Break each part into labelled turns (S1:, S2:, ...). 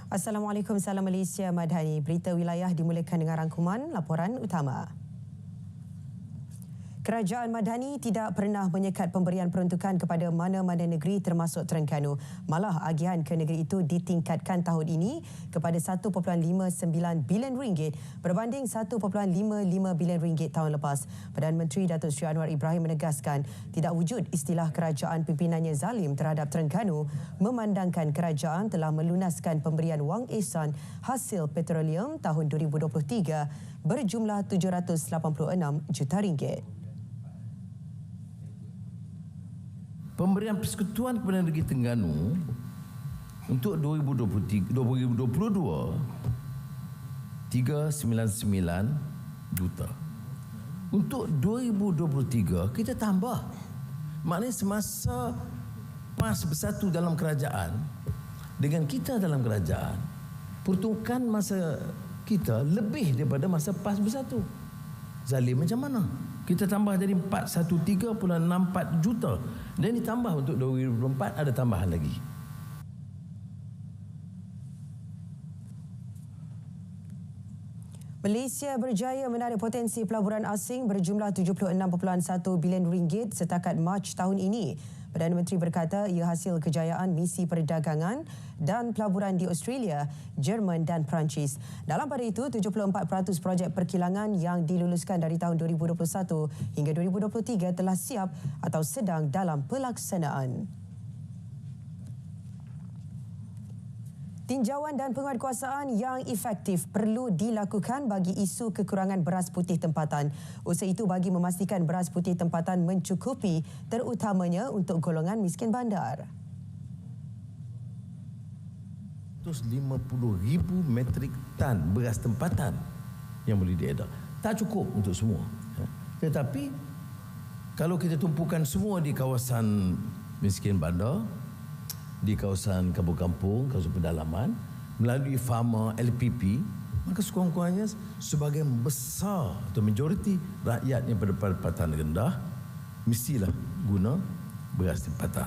S1: Assalamualaikum, salam Malaysia Madani. Berita wilayah dimulakan dengan rangkuman laporan utama. Kerajaan Madani tidak pernah menyekat pemberian peruntukan kepada mana-mana negeri termasuk Terengganu. Malah agihan ke negeri itu ditingkatkan tahun ini kepada 1.59 bilion ringgit berbanding 1.55 bilion ringgit tahun lepas. Perdana Menteri Datuk Seri Anwar Ibrahim menegaskan tidak wujud istilah kerajaan pimpinannya zalim terhadap Terengganu memandangkan kerajaan telah melunaskan pemberian wang ihsan hasil petroleum tahun 2023 berjumlah 786 juta ringgit.
S2: Pemberian persekutuan kepada negeri Terengganu untuk 2022 399 juta. Untuk 2023 kita tambah. Maknanya semasa PAS bersatu dalam kerajaan dengan kita dalam kerajaan, peruntukan masa kita lebih daripada masa PAS bersatu. Zalim macam mana? Kita tambah jadi 413.64 juta. Dan ditambah untuk 2024 ada tambahan lagi.
S1: Malaysia berjaya menarik potensi pelaburan asing berjumlah 76.1 bilion ringgit setakat Mac tahun ini. Perdana Menteri berkata ia hasil kejayaan misi perdagangan dan pelaburan di Australia, Jerman dan Perancis. Dalam pada itu, 74% projek perkilangan yang diluluskan dari tahun 2021 hingga 2023 telah siap atau sedang dalam pelaksanaan. Tinjauan dan penguatkuasaan yang efektif perlu dilakukan bagi isu kekurangan beras putih tempatan. Usaha itu bagi memastikan beras putih tempatan mencukupi terutamanya untuk golongan miskin bandar.
S2: 150,000 metrik tan beras tempatan yang boleh diedar. Tak cukup untuk semua. Tetapi kalau kita tumpukan semua di kawasan miskin bandar, di kawasan kampung-kampung, kawasan pedalaman, melalui farma LPP, maka sekurang-kurangnya sebahagian besar atau majoriti rakyat yang berpendapatan rendah mestilah guna beras tempatan.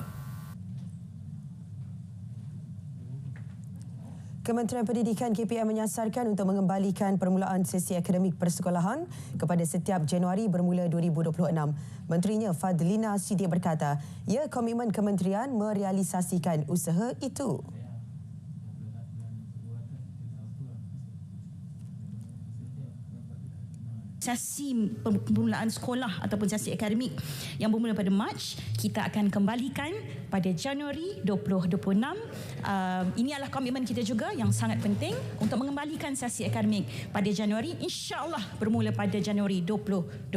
S1: Kementerian Pendidikan KPM menyasarkan untuk mengembalikan permulaan sesi akademik persekolahan kepada setiap Januari bermula 2026. Menterinya Fadlina Siddiq berkata, ia komitmen kementerian merealisasikan usaha itu.
S3: Sesi permulaan sekolah ataupun sesi akademik yang bermula pada Mac, kita akan kembalikan pada Januari 2026. Ini adalah komitmen kita juga yang sangat penting untuk mengembalikan sesi akademik pada Januari, insya-Allah bermula pada Januari 2026.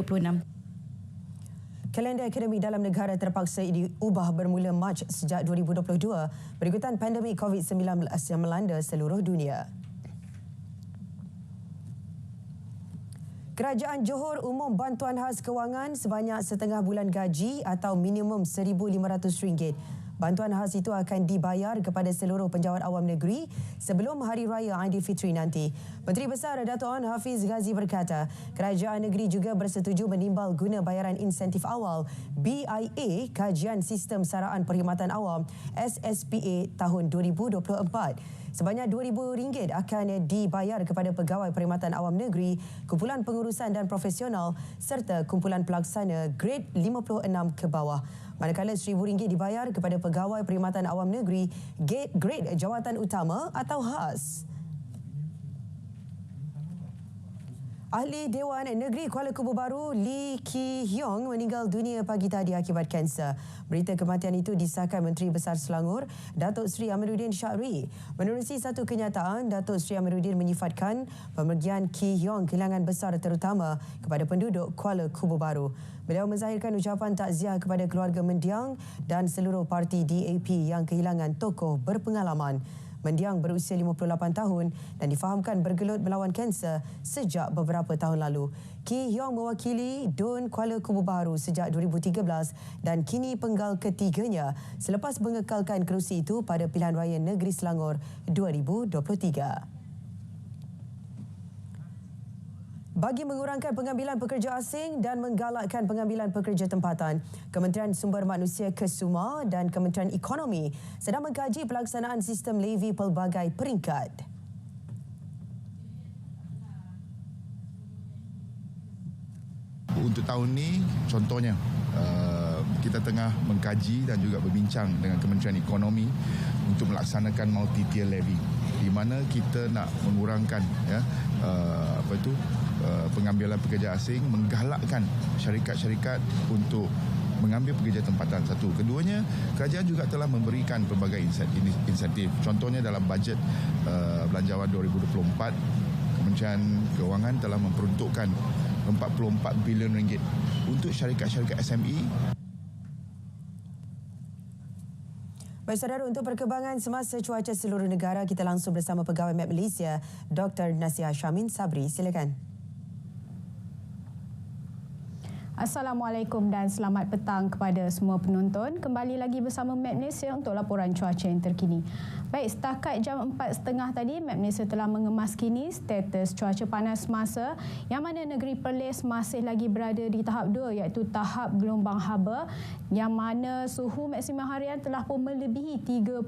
S1: Kalender akademik dalam negara terpaksa diubah bermula Mac sejak 2022 berikutan pandemik COVID-19 yang melanda seluruh dunia. Kerajaan Johor umum bantuan khas kewangan sebanyak setengah bulan gaji atau minimum RM1,500. Bantuan khas itu akan dibayar kepada seluruh penjawat awam negeri sebelum Hari Raya Aidilfitri nanti. Menteri Besar Dato' Onn Hafiz Ghazi berkata, kerajaan negeri juga bersetuju menimbal guna bayaran insentif awal BIA Kajian Sistem Saraan Perkhidmatan Awam SSPA tahun 2024. Sebanyak RM2,000 akan dibayar kepada pegawai perkhidmatan awam negeri, kumpulan pengurusan dan profesional serta kumpulan pelaksana grade 56 ke bawah. Manakala RM1,000 dibayar kepada pegawai perkhidmatan awam negeri grade jawatan utama atau khas. Ahli Dewan Negeri Kuala Kubu Baru Lee Ki Hyong meninggal dunia pagi tadi akibat kanser. Berita kematian itu disahkan Menteri Besar Selangor Datuk Seri Amiruddin Syahri. Menerusi satu kenyataan, Datuk Seri Amiruddin menyifatkan pemergian Ki Hyong kehilangan besar terutama kepada penduduk Kuala Kubu Baru. Beliau menzahirkan ucapan takziah kepada keluarga mendiang dan seluruh parti DAP yang kehilangan tokoh berpengalaman. Mendiang berusia 58 tahun dan difahamkan bergelut melawan kanser sejak beberapa tahun lalu. Ki Hyong mewakili DUN Kuala Kubu Baru sejak 2013 dan kini penggal ketiganya selepas mengekalkan kerusi itu pada Pilihan Raya Negeri Selangor 2023. Bagi mengurangkan pengambilan pekerja asing dan menggalakkan pengambilan pekerja tempatan, Kementerian Sumber Manusia Kesuma dan Kementerian Ekonomi sedang mengkaji pelaksanaan sistem levy pelbagai peringkat.
S4: Untuk tahun ini, contohnya, kita tengah mengkaji dan juga berbincang dengan Kementerian Ekonomi untuk melaksanakan multi-tier levy, di mana kita nak mengurangkan pengambilan pekerja asing, menggalakkan syarikat-syarikat untuk mengambil pekerja tempatan. Satu. Keduanya, kerajaan juga telah memberikan pelbagai insentif. Contohnya dalam bajet belanjawan 2024, Kementerian Kewangan telah memperuntukkan 44 bilion ringgit untuk syarikat-syarikat SME.
S1: Baik saudara, untuk perkembangan semasa cuaca seluruh negara, kita langsung bersama Pegawai Met Malaysia, Dr. Nasiha Syamin Sabri. Silakan.
S5: Assalamualaikum dan selamat petang kepada semua penonton. Kembali lagi bersama Met Malaysia untuk laporan cuaca yang terkini. Baik, setakat jam 4.30 tadi, Met Malaysia telah mengemaskini status cuaca panas semasa yang mana negeri Perlis masih lagi berada di tahap 2 iaitu tahap gelombang haba, yang mana suhu maksimum harian telah pun melebihi 37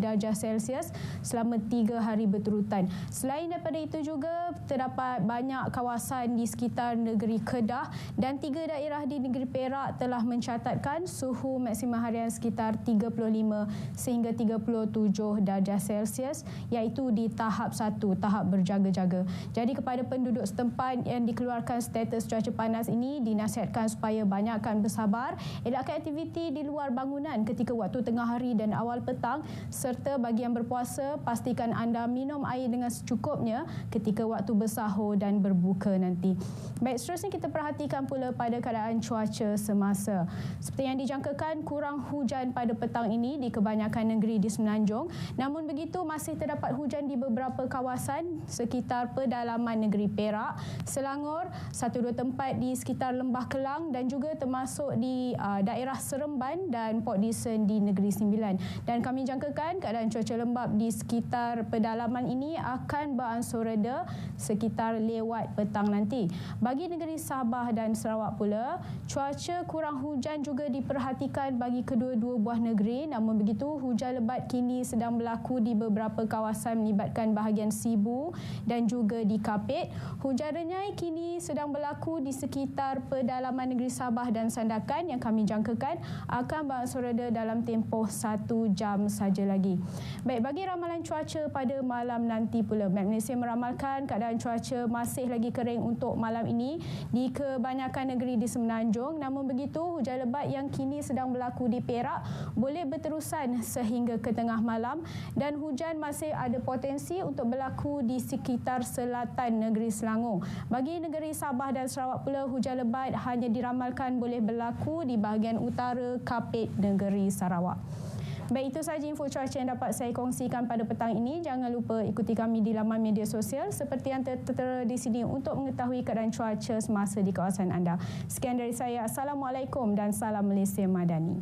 S5: darjah Celsius selama 3 hari berturutan. Selain daripada itu juga terdapat banyak kawasan di sekitar negeri Kedah dan 3 daerah di negeri Perak telah mencatatkan suhu maksimum harian sekitar 35 sehingga 37 darjah Celsius, iaitu di tahap 1, tahap berjaga-jaga. Jadi kepada penduduk setempat yang dikeluarkan status cuaca panas ini, dinasihatkan supaya banyakkan bersabar, elakkan aktiviti di luar bangunan ketika waktu tengah hari dan awal petang, serta bagi yang berpuasa, pastikan anda minum air dengan secukupnya ketika waktu bersahur dan berbuka nanti. Baik, seterusnya kita perhatikan pula pada keadaan cuaca semasa. Seperti yang dijangkakan, kurang hujan pada petang ini di kebanyakan negeri di Semenanjung. Namun begitu, masih terdapat hujan di beberapa kawasan sekitar pedalaman negeri Perak, Selangor, 1-2 tempat di sekitar Lembah Kelang dan juga termasuk di daerah Seremban dan Port Dickson di Negeri Sembilan. Dan kami jangkakan keadaan cuaca lembap di sekitar pedalaman ini akan beransur reda sekitar lewat petang nanti. Bagi negeri Sabah dan Sarawak pula, cuaca kurang hujan juga diperhatikan bagi kedua-dua buah negeri. Namun begitu, hujan lebat kini sedang berlaku di beberapa kawasan melibatkan bahagian Sibu dan juga di Kapit. Hujan renyai kini sedang berlaku di sekitar pedalaman negeri Sabah dan Sandakan yang kami jangkakan akan beransur reda dalam tempoh 1 jam saja lagi. Baik, bagi ramalan cuaca pada malam nanti pula, Met Malaysia meramalkan keadaan cuaca masih lagi kering untuk malam ini di kebanyakan negeri di Semenanjung. Namun begitu, hujan lebat yang kini sedang berlaku di Perak boleh berterusan sehingga ke tengah malam dan hujan masih ada potensi untuk berlaku di sekitar selatan negeri Selangor. Bagi negeri Sabah dan Sarawak pula, hujan lebat hanya diramalkan boleh berlaku di bahagian utara Kapit negeri Sarawak. Baik, itu sahaja info cuaca yang dapat saya kongsikan pada petang ini. Jangan lupa ikuti kami di laman media sosial seperti yang tertera di sini untuk mengetahui keadaan cuaca semasa di kawasan anda. Sekian dari saya. Assalamualaikum dan salam Malaysia Madani.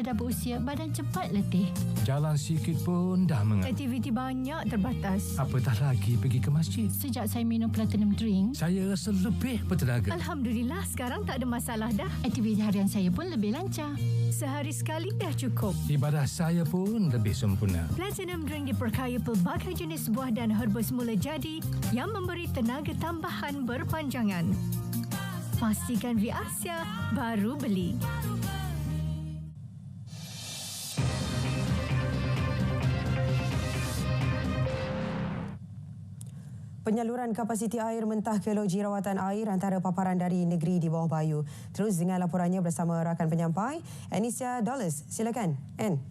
S6: dah berusia, badan cepat letih.
S7: Jalan sikit pun dah mengantuk.
S6: Aktiviti banyak terbatas.
S7: Apatah lagi pergi ke masjid.
S6: Sejak saya minum Platinum Drink,
S7: Saya rasa lebih bertenaga.
S6: Alhamdulillah sekarang tak ada masalah dah. Aktiviti harian saya pun lebih lancar. Sehari sekali dah cukup.
S7: Ibadah saya pun lebih sempurna.
S6: Platinum Drink diperkaya pelbagai jenis buah dan herba semula jadi yang memberi tenaga tambahan berpanjangan. Pastikan Vi Asia baru beli.
S1: Penyaluran kapasiti air mentah ke loji rawatan air antara paparan dari negeri di bawah bayu. Terus dengan laporannya bersama rakan penyampai, Anisia Dollars. Silakan, Ann.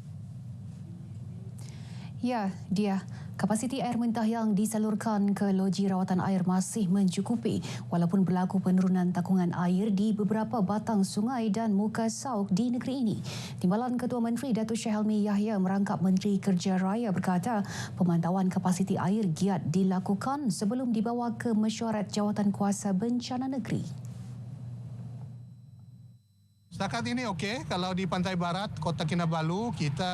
S8: Ya, dia. Kapasiti air mentah yang disalurkan ke loji rawatan air masih mencukupi walaupun berlaku penurunan takungan air di beberapa batang sungai dan muka sauk di negeri ini. Timbalan Ketua Menteri Datuk Syed Helmi Yahya merangkap Menteri Kerja Raya berkata pemantauan kapasiti air giat dilakukan sebelum dibawa ke mesyuarat Jawatankuasa Bencana Negeri.
S9: Setakat ini okey. Kalau di Pantai Barat, Kota Kinabalu, kita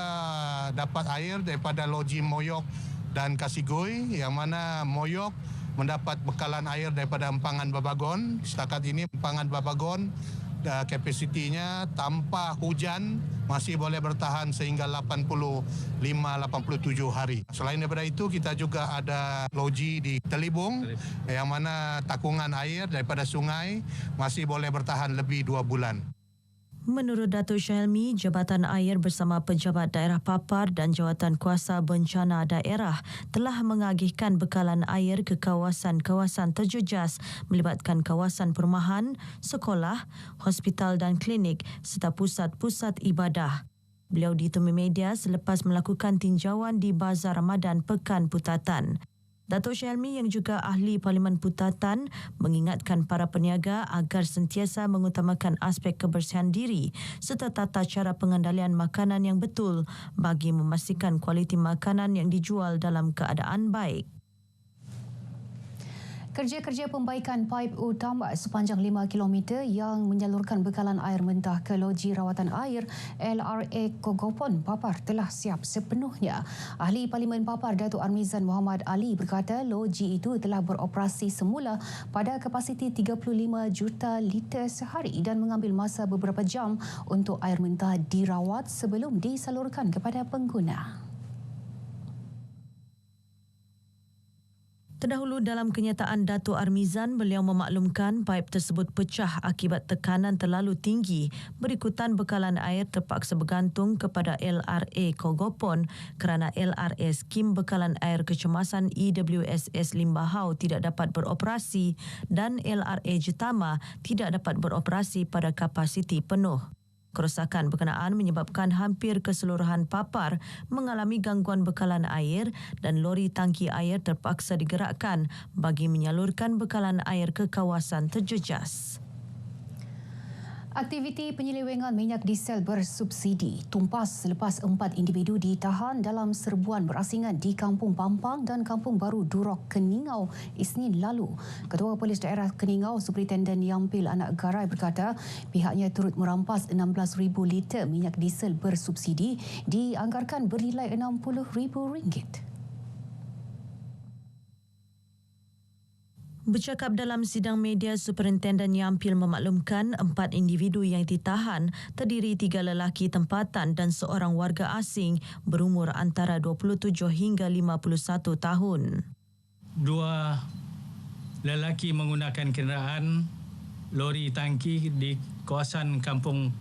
S9: dapat air daripada loji Moyok dan Kasigoi, yang mana Moyok mendapat bekalan air daripada Empangan Babagon. Setakat ini Empangan Babagon kapasitinya tanpa hujan masih boleh bertahan sehingga 85-87 hari. Selain daripada itu, kita juga ada loji di Telibung yang mana takungan air daripada sungai masih boleh bertahan lebih 2 bulan.
S10: Menurut Datuk Syed Helmi, Jabatan Air bersama Pejabat Daerah Papar dan Jawatankuasa Bencana Daerah telah mengagihkan bekalan air ke kawasan-kawasan terjejas melibatkan kawasan perumahan, sekolah, hospital dan klinik serta pusat-pusat ibadah. Beliau ditemui media selepas melakukan tinjauan di Bazar Ramadan Pekan Putatan. Datuk Syed Helmi yang juga ahli Parlimen Putatan mengingatkan para peniaga agar sentiasa mengutamakan aspek kebersihan diri serta tata cara pengendalian makanan yang betul bagi memastikan kualiti makanan yang dijual dalam keadaan baik.
S8: Kerja-kerja pembaikan paip utama sepanjang 5 km yang menyalurkan bekalan air mentah ke loji rawatan air LRA Kogopon Papar telah siap sepenuhnya. Ahli Parlimen Papar Datuk Armizan Muhammad Ali berkata loji itu telah beroperasi semula pada kapasiti 35 juta liter sehari dan mengambil masa beberapa jam untuk air mentah dirawat sebelum disalurkan kepada pengguna.
S10: Terdahulu dalam kenyataan Datuk Armizan, beliau memaklumkan paip tersebut pecah akibat tekanan terlalu tinggi berikutan bekalan air terpaksa bergantung kepada LRA Kogopon kerana LRA Skim Bekalan Air Kecemasan EWSS Limbahau tidak dapat beroperasi dan LRA Jetama tidak dapat beroperasi pada kapasiti penuh. Kerosakan berkenaan menyebabkan hampir keseluruhan Papar mengalami gangguan bekalan air dan lori tangki air terpaksa digerakkan bagi menyalurkan bekalan air ke kawasan terjejas.
S8: Aktiviti penyelewengan minyak diesel bersubsidi tumpas selepas 4 individu ditahan dalam serbuan berasingan di Kampung Pampang dan Kampung Baru Durok, Keningau Isnin lalu. Ketua Polis Daerah Keningau, Superintenden Yampil Anak Garai berkata pihaknya turut merampas 16,000 liter minyak diesel bersubsidi dianggarkan bernilai RM60,000.
S10: Bercakap dalam sidang media, Superintenden Yampil memaklumkan 4 individu yang ditahan terdiri 3 lelaki tempatan dan seorang warga asing berumur antara 27 hingga 51 tahun.
S11: 2 lelaki menggunakan kenderaan lori tangki di kawasan Kampung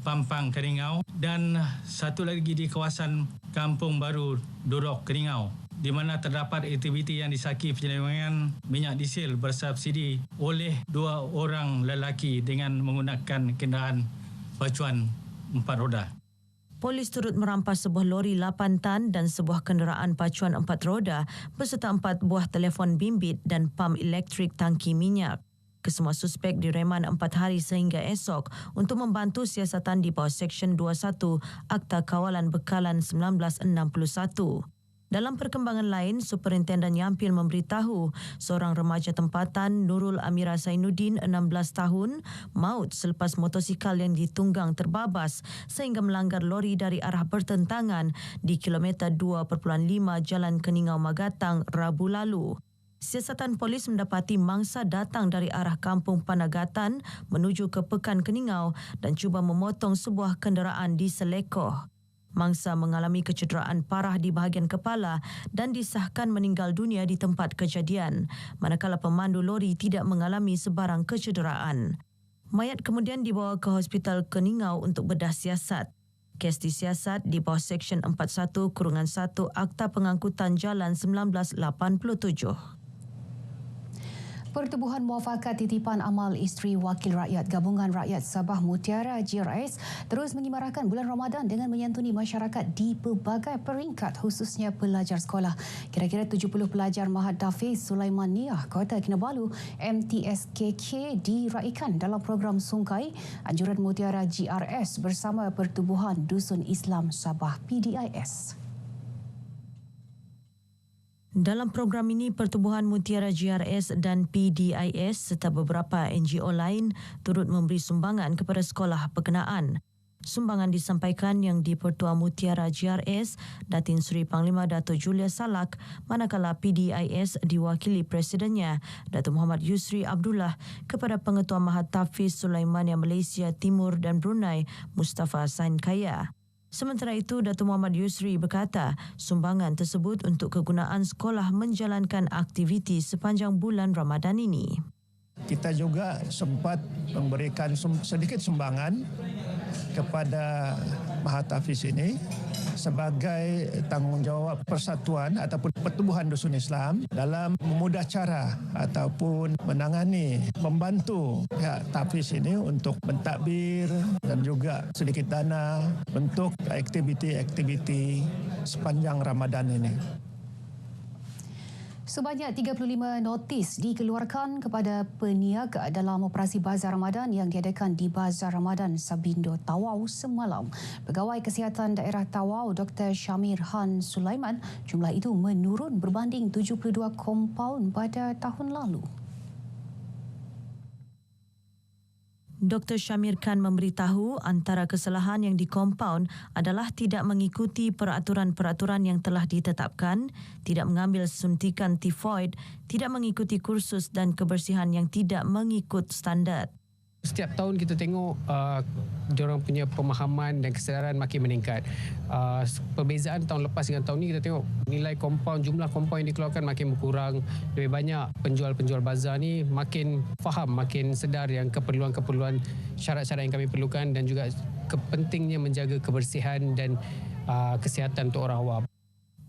S11: Pampang, Keningau dan 1 lagi di kawasan Kampung Baru Durok, Keningau, di mana terdapat aktiviti yang disaki penyelewengan minyak diesel bersubsidi oleh 2 orang lelaki dengan menggunakan kenderaan pacuan 4 roda.
S10: Polis turut merampas sebuah lori 8 tan dan sebuah kenderaan pacuan 4 roda beserta 4 buah telefon bimbit dan pam elektrik tangki minyak. Kesemua suspek direman 4 hari sehingga esok untuk membantu siasatan di bawah Seksyen 21 Akta Kawalan Bekalan 1961. Dalam perkembangan lain, Superintendent Yampil memberitahu seorang remaja tempatan Nurul Amira Zainuddin 16 tahun maut selepas motosikal yang ditunggang terbabas sehingga melanggar lori dari arah bertentangan di kilometer 2.5 Jalan Keningau Magatang Rabu lalu. Siasatan polis mendapati mangsa datang dari arah Kampung Panagatan menuju ke Pekan Keningau dan cuba memotong sebuah kenderaan di Selekoh. Mangsa mengalami kecederaan parah di bahagian kepala dan disahkan meninggal dunia di tempat kejadian, manakala pemandu lori tidak mengalami sebarang kecederaan. Mayat kemudian dibawa ke Hospital Keningau untuk bedah siasat. Kes disiasat di bawah Seksyen 41-1 Akta Pengangkutan Jalan 1987.
S8: Pertubuhan Muafakat Titipan Amal Isteri Wakil Rakyat Gabungan Rakyat Sabah Mutiara GRS terus menyemarakan bulan Ramadan dengan menyantuni masyarakat di pelbagai peringkat khususnya pelajar sekolah. Kira-kira 70 pelajar Mahat Dafiz Sulaimaniah Kota Kinabalu MTSKK diraikan dalam program Sungkai Anjuran Mutiara GRS bersama Pertubuhan Dusun Islam Sabah PDIS.
S10: Dalam program ini, Pertubuhan Mutiara GRS dan PDIS serta beberapa NGO lain turut memberi sumbangan kepada sekolah berkenaan. Sumbangan disampaikan Yang di-Pertua Mutiara GRS, Datin Seri Panglima Dato' Julia Salak, manakala PDIS diwakili Presidennya, Dato' Muhammad Yusri Abdullah, kepada Pengetua Mahat Tahfiz Sulaimaniah Malaysia Timur dan Brunei, Mustafa Sain Kaya. Sementara itu, Dato' Muhammad Yusri berkata sumbangan tersebut untuk kegunaan sekolah menjalankan aktiviti sepanjang bulan Ramadan ini.
S12: Kita juga sempat memberikan sedikit sumbangan kepada Mahat Tahfiz ini sebagai tanggungjawab persatuan ataupun pertubuhan dusun Islam dalam memudah cara ataupun menangani, membantu pihak Tahfiz ini untuk mentadbir dan juga sedikit dana untuk aktiviti-aktiviti sepanjang Ramadan ini.
S8: Sebanyak 35 notis dikeluarkan kepada peniaga dalam operasi Bazar Ramadan yang diadakan di Bazar Ramadan Sabindo Tawau semalam. Pegawai Kesihatan Daerah Tawau Dr. Syamir Han Sulaiman, jumlah itu menurun berbanding 72 kompaun pada tahun lalu.
S10: Dr. Syamir Khan memberitahu antara kesalahan yang dikompaun adalah tidak mengikuti peraturan-peraturan yang telah ditetapkan, tidak mengambil suntikan tifoid, tidak mengikuti kursus dan kebersihan yang tidak mengikut standard.
S13: Setiap tahun kita tengok diorang punya pemahaman dan kesedaran makin meningkat. Perbezaan tahun lepas dengan tahun ini kita tengok nilai kompaun, jumlah kompaun yang dikeluarkan makin berkurang. Lebih banyak penjual-penjual bazar ni makin faham, makin sedar yang keperluan-keperluan syarat-syarat yang kami perlukan dan juga kepentingnya menjaga kebersihan dan kesihatan untuk orang awam.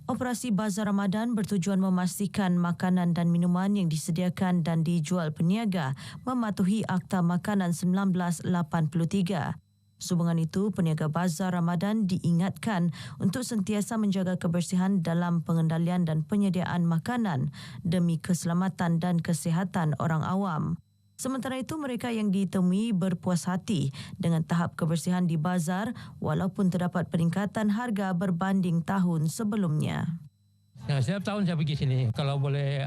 S10: Operasi Bazar Ramadan bertujuan memastikan makanan dan minuman yang disediakan dan dijual peniaga mematuhi Akta Makanan 1983. Sehubungan itu, peniaga Bazar Ramadan diingatkan untuk sentiasa menjaga kebersihan dalam pengendalian dan penyediaan makanan demi keselamatan dan kesihatan orang awam. Sementara itu, mereka yang ditemui berpuas hati dengan tahap kebersihan di bazar walaupun terdapat peningkatan harga berbanding tahun sebelumnya.
S7: Setiap tahun saya pergi sini. Kalau boleh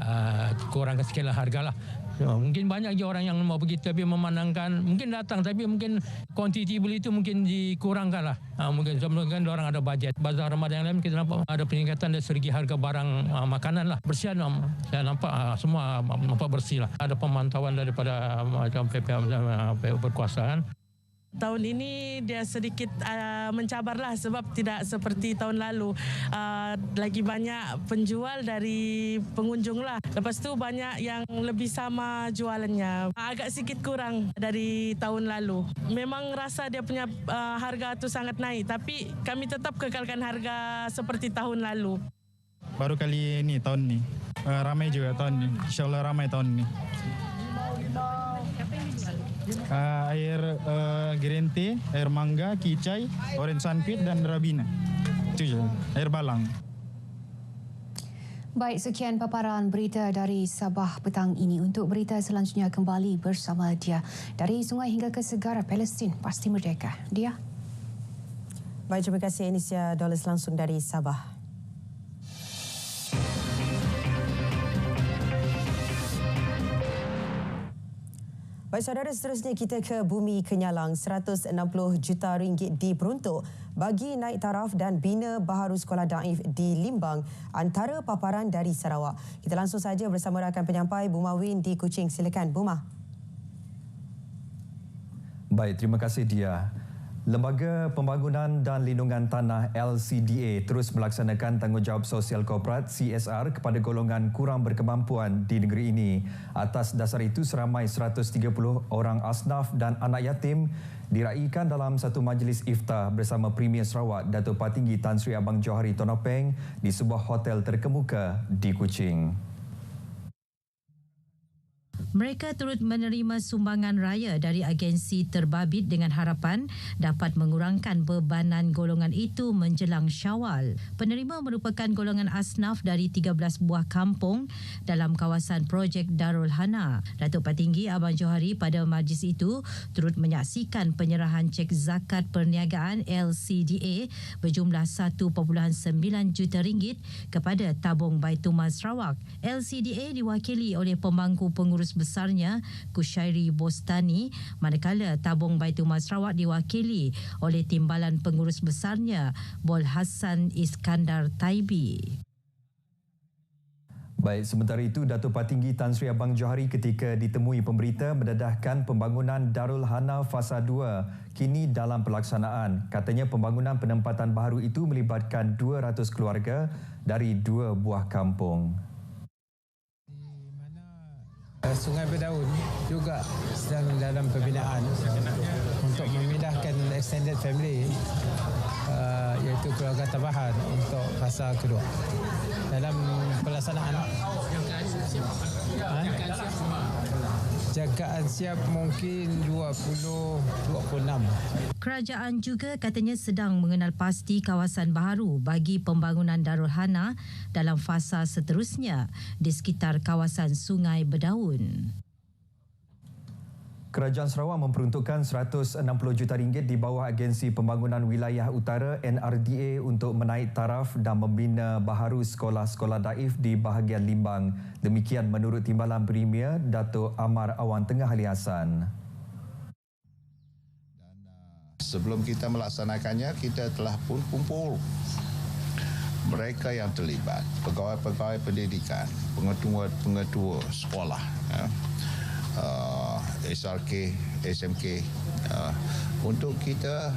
S7: kurangkan sikitlah hargalah. Mungkin banyak je orang yang mau pergi tapi memandangkan mungkin datang tapi mungkin kuantiti beli itu mungkin dikurangkan lah. Mungkin sebelumnya orang ada bajet. Bazar Ramadan yang lain kita nampak ada peningkatan dari segi harga barang makanan lah. Bersihan saya nampak semua nampak bersih lah. Ada pemantauan daripada macam pihak berkuasaan.
S14: Tahun ini dia sedikit mencabarlah sebab tidak seperti tahun lalu. Lagi banyak penjual dari pengunjung lah. Lepas tu banyak yang lebih sama jualannya. Agak sedikit kurang dari tahun lalu. Memang rasa dia punya harga tu sangat naik. Tapi kami tetap kekalkan harga seperti tahun lalu.
S15: Baru kali ini tahun ni. Ramai juga tahun ni. InsyaAllah ramai tahun ni. Air green tea, air mangga, kicai, orange sunfit dan rabina. Itu je, air balang.
S8: Baik, sekian paparan berita dari Sabah petang ini. Untuk berita selanjutnya kembali bersama Dia. Dari sungai hingga ke segara Palestin, pasti merdeka. Dia.
S1: Baik, terima kasih Inisia Dollars langsung dari Sabah. Baik saudara, seterusnya kita ke Bumi Kenyalang. 160 juta ringgit diperuntuk bagi naik taraf dan bina baharu sekolah daif di Limbang, antara paparan dari Sarawak. Kita langsung saja bersama rakan penyampai Buma Win di Kuching. Silakan Buma.
S16: Baik, terima kasih Dia. Lembaga Pembangunan dan Lindungan Tanah LCDA terus melaksanakan tanggungjawab sosial korporat CSR kepada golongan kurang berkemampuan di negeri ini. Atas dasar itu, seramai 130 orang asnaf dan anak yatim diraikan dalam satu majlis iftar bersama Premier Sarawak Datuk Patinggi Tan Sri Abang Johari Tonopeng di sebuah hotel terkemuka di Kuching.
S17: Mereka turut menerima sumbangan raya dari agensi terbabit dengan harapan dapat mengurangkan bebanan golongan itu menjelang Syawal. Penerima merupakan golongan asnaf dari 13 buah kampung dalam kawasan projek Darul Hana. Datuk Patinggi Abang Johari pada majlis itu turut menyaksikan penyerahan cek zakat perniagaan LCDA berjumlah 1.9 juta ringgit kepada tabung Baitumal Sarawak. LCDA diwakili oleh pemangku pengurus besarnya Kushairi Bostani, manakala tabung Baitumal Sarawak diwakili oleh timbalan pengurus besarnya Bol Hassan Iskandar Taibi.
S16: Baik, sementara itu Datuk Patinggi Tan Sri Abang Johari ketika ditemui pemberita mendedahkan pembangunan Darul Hana Fasa 2 kini dalam pelaksanaan. Katanya pembangunan penempatan baharu itu melibatkan 200 keluarga dari 2 buah kampung.
S13: Sungai Berdaun juga sedang dalam pembinaan untuk memindahkan extended family iaitu keluarga tambahan untuk fasa kedua. Dalam pelaksanaan jagaan siap mungkin 20-26.
S17: Kerajaan juga katanya sedang mengenal pasti kawasan baharu bagi pembangunan Darul Hana dalam fasa seterusnya di sekitar kawasan Sungai Berdaun.
S16: Kerajaan Sarawak memperuntukkan 160 juta ringgit di bawah Agensi Pembangunan Wilayah Utara NRDA untuk menaik taraf dan membina baharu sekolah-sekolah daif di bahagian Limbang. Demikian menurut Timbalan Premier Datuk Amar Awang Tengah Ali Hassan.
S4: Sebelum kita melaksanakannya, kita telah pun kumpul mereka yang terlibat, pegawai-pegawai pendidikan, pengetua sekolah, SRK, SMK, untuk kita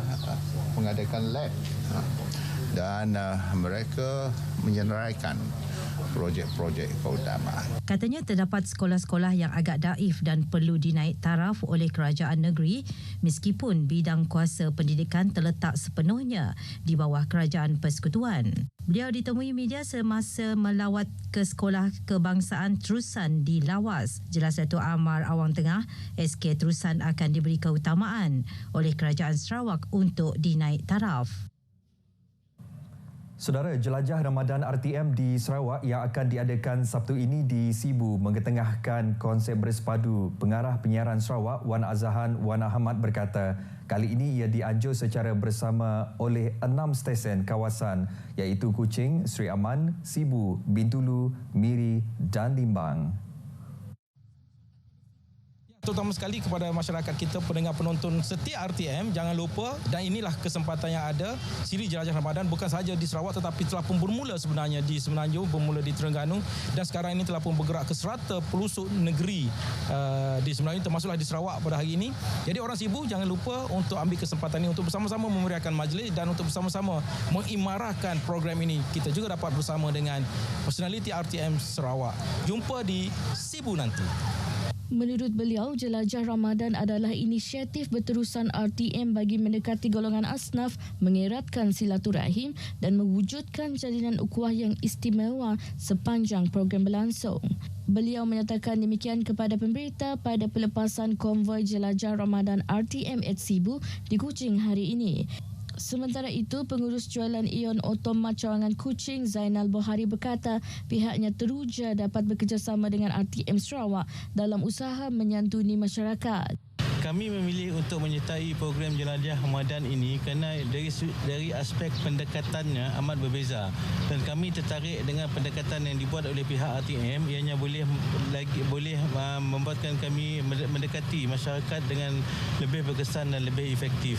S4: mengadakan lab dan mereka menyenaraikan projek-projek keutamaan.
S17: Katanya terdapat sekolah-sekolah yang agak daif dan perlu dinaik taraf oleh kerajaan negeri meskipun bidang kuasa pendidikan terletak sepenuhnya di bawah kerajaan persekutuan. Beliau ditemui media semasa melawat ke sekolah kebangsaan Terusan di Lawas. Jelas Datuk Amar Awang Tengah, SK Terusan akan diberi keutamaan oleh kerajaan Sarawak untuk dinaik taraf.
S16: Saudara, jelajah Ramadan RTM di Sarawak yang akan diadakan Sabtu ini di Sibu mengetengahkan konsep bersepadu. Pengarah penyiaran Sarawak Wan Azahan Wan Ahmad berkata, kali ini ia dianjur secara bersama oleh 6 stesen kawasan iaitu Kuching, Sri Aman, Sibu, Bintulu, Miri dan Limbang.
S18: Terutama sekali kepada masyarakat kita, pendengar penonton setia RTM, jangan lupa, dan inilah kesempatan yang ada, siri Jelajah Ramadan bukan sahaja di Sarawak tetapi telah pun bermula sebenarnya di Semenanjung, bermula di Terengganu dan sekarang ini telah pun bergerak ke serata pelosok negeri di Semenanjung, termasuklah di Sarawak pada hari ini. Jadi orang Sibu jangan lupa untuk ambil kesempatan ini untuk bersama-sama memeriahkan majlis dan untuk bersama-sama mengimarahkan program ini. Kita juga dapat bersama dengan personaliti RTM Sarawak. Jumpa di Sibu nanti.
S19: Menurut beliau, Jelajah Ramadan adalah inisiatif berterusan RTM bagi mendekati golongan asnaf, mengeratkan silaturahim dan mewujudkan jalinan ukhuwah yang istimewa sepanjang program berlangsung. Beliau menyatakan demikian kepada pemberita pada pelepasan konvoi Jelajah Ramadan RTM at Sibu di Kuching hari ini. Sementara itu, pengurus jualan Ion Otomat Cawangan Kuching Zainal Bohari berkata pihaknya teruja dapat bekerjasama dengan RTM Sarawak dalam usaha menyantuni masyarakat.
S20: Kami memilih untuk menyertai program Jelajah Ramadan ini kerana dari aspek pendekatannya amat berbeza, dan kami tertarik dengan pendekatan yang dibuat oleh pihak RTM, ianya boleh membuatkan kami mendekati masyarakat dengan lebih berkesan dan lebih efektif.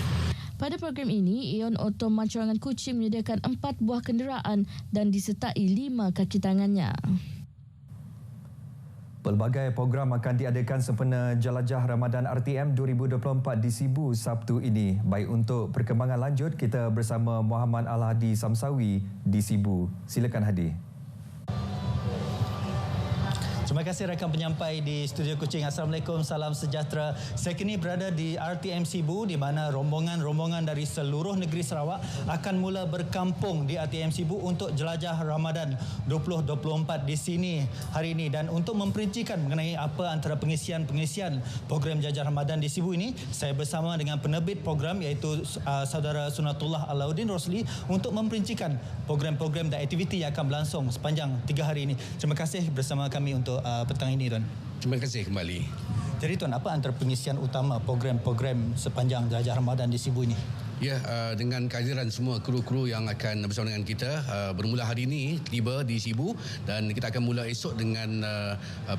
S19: Pada program ini, Ion Auto Macurangan Kuching menyediakan 4 buah kenderaan dan disertai 5 kaki tangannya.
S16: Pelbagai program akan diadakan sempena Jelajah Ramadan RTM 2024 di Sibu Sabtu ini. Baik, untuk perkembangan lanjut, kita bersama Muhammad Al-Hadi Samsawi di Sibu. Silakan Hadi.
S21: Terima kasih rakan penyampai di Studio Kuching. Assalamualaikum, salam sejahtera. Saya kini berada di RTM Sibu di mana rombongan-rombongan dari seluruh negeri Sarawak akan mula berkampung di RTM Sibu untuk Jelajah Ramadan 2024 di sini hari ini. Dan untuk memperincikan mengenai apa antara pengisian program Jelajah Ramadan di Sibu ini, saya bersama dengan penerbit program iaitu Saudara Sunatullah Alauddin Rosli untuk memperincikan program-program dan aktiviti yang akan berlangsung sepanjang 3 hari ini. Terima kasih bersama kami untuk petang ini, Tuan.
S22: Terima kasih kembali.
S21: Jadi, Tuan, apa antara pengisian utama program-program sepanjang Jelajah Ramadan di Sibu ini?
S22: Ya, dengan kehadiran semua kru-kru yang akan bersama dengan kita, bermula hari ini tiba di Sibu, dan kita akan mula esok dengan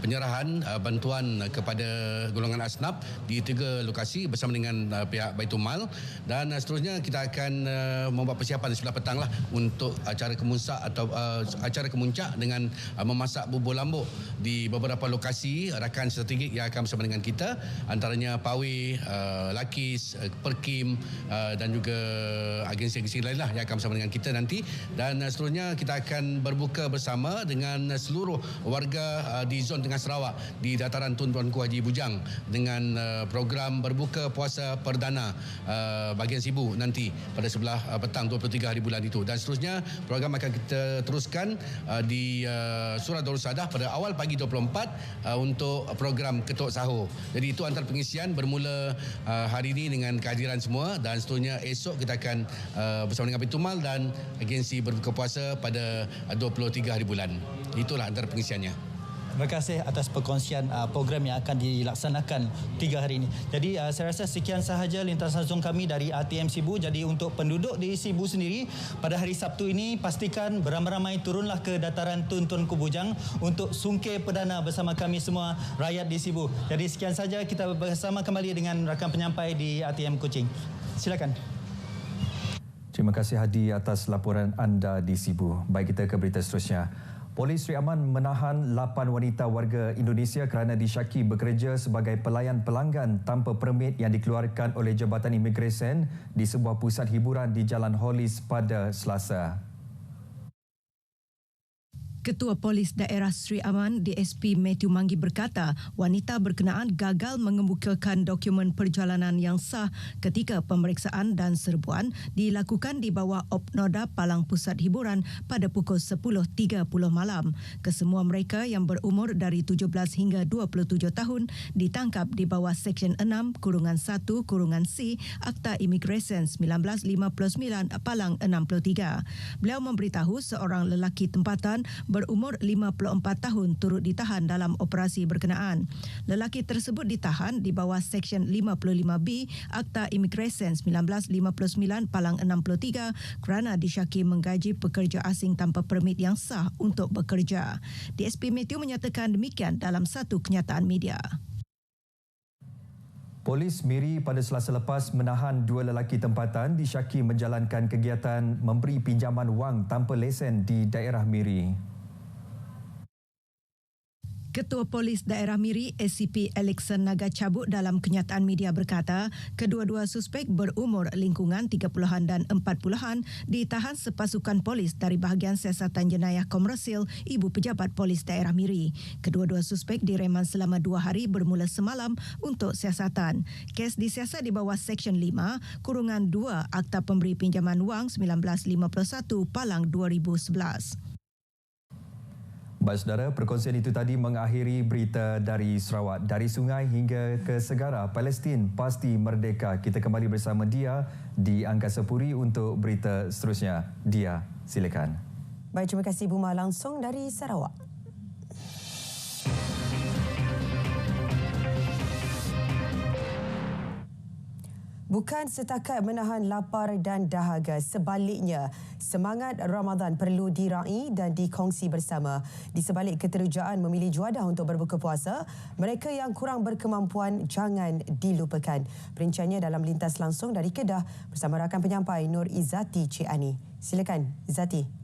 S22: penyerahan bantuan kepada golongan asnaf di 3 lokasi bersama dengan pihak Baitul Mal, dan seterusnya kita akan membuat persiapan sebelah petang lah untuk acara kemuncak atau acara kemuncak dengan memasak bubur lambuk di beberapa lokasi rakan strategik yang akan bersama dengan kita, antaranya Pawe, Lakis, Perkim dan juga agensi-agensi lain lah yang akan bersama dengan kita nanti. Dan seterusnya kita akan berbuka bersama dengan seluruh warga di zon Tengah Sarawak di dataran Tun Tuanku Haji Bujang dengan program berbuka puasa perdana bahagian Sibu nanti pada sebelah petang 23 hari bulan itu. Dan seterusnya program akan kita teruskan di Surah Darul Sadah pada awal pagi 24 untuk program Ketuk Sahur. Jadi itu antara pengisian bermula hari ini dengan kehadiran semua, dan seterusnya esok kita akan bersama dengan Baitul Mal dan agensi berbuka puasa pada 23 hari bulan. Itulah antara pengisiannya.
S21: Terima kasih atas perkongsian program yang akan dilaksanakan 3 hari ini. Jadi saya rasa sekian sahaja lintas langsung kami dari RTM Sibu. Jadi untuk penduduk di Sibu sendiri, pada hari Sabtu ini pastikan beramai-ramai turunlah ke dataran Tun Tuanku Bujang untuk sungkir perdana bersama kami semua rakyat di Sibu. Jadi sekian saja, kita bersama kembali dengan rakan penyampai di RTM Kuching. Silakan.
S16: Terima kasih Hadi atas laporan anda di Sibu. Baik, kita ke berita seterusnya. Polis Sri Aman menahan 8 wanita warga Indonesia kerana disyaki bekerja sebagai pelayan pelanggan tanpa permit yang dikeluarkan oleh Jabatan Imigresen di sebuah pusat hiburan di Jalan Hollis pada Selasa.
S23: Ketua Polis Daerah Sri Aman, DSP Matthew Manggi berkata, wanita berkenaan gagal mengemukakan dokumen perjalanan yang sah ketika pemeriksaan dan serbuan dilakukan di bawah Opnoda Palang Pusat Hiburan pada pukul 10.30 malam. Kesemua mereka yang berumur dari 17 hingga 27 tahun ditangkap di bawah Seksyen 6-1-C Akta Imigresen 1959 Palang 63. Beliau memberitahu seorang lelaki tempatan berumur 54 tahun turut ditahan dalam operasi berkenaan. Lelaki tersebut ditahan di bawah Seksyen 55B Akta Imigresen 1959 Palang 63 kerana disyaki menggaji pekerja asing tanpa permit yang sah untuk bekerja. DSP Matthew menyatakan demikian dalam satu kenyataan media.
S16: Polis Miri pada Selasa lepas menahan 2 lelaki tempatan disyaki menjalankan kegiatan memberi pinjaman wang tanpa lesen di daerah Miri.
S23: Ketua Polis Daerah Miri, SCP Alexan Naga Cabut dalam kenyataan media berkata, kedua-dua suspek berumur lingkungan 30-an dan 40-an ditahan sepasukan polis dari bahagian siasatan jenayah komersil Ibu Pejabat Polis Daerah Miri. Kedua-dua suspek direman selama 2 hari bermula semalam untuk siasatan. Kes disiasat di bawah Seksyen 5-2 Akta Pemberi Pinjaman Wang 1951 Palang 2011.
S16: Baik saudara, perkongsian itu tadi mengakhiri berita dari Sarawak. Dari sungai hingga ke segara, Palestin pasti merdeka. Kita kembali bersama Dia di Angkasa Puri untuk berita seterusnya. Dia, silakan.
S1: Baik, terima kasih Buma langsung dari Sarawak. Bukan setakat menahan lapar dan dahaga, sebaliknya semangat Ramadan perlu diraih dan dikongsi bersama. Di sebalik keterujaan memilih juadah untuk berbuka puasa, mereka yang kurang berkemampuan jangan dilupakan. Perinciannya dalam lintas langsung dari Kedah bersama rakan penyampai Nur Izzati Cik Ani. Silakan Izzati.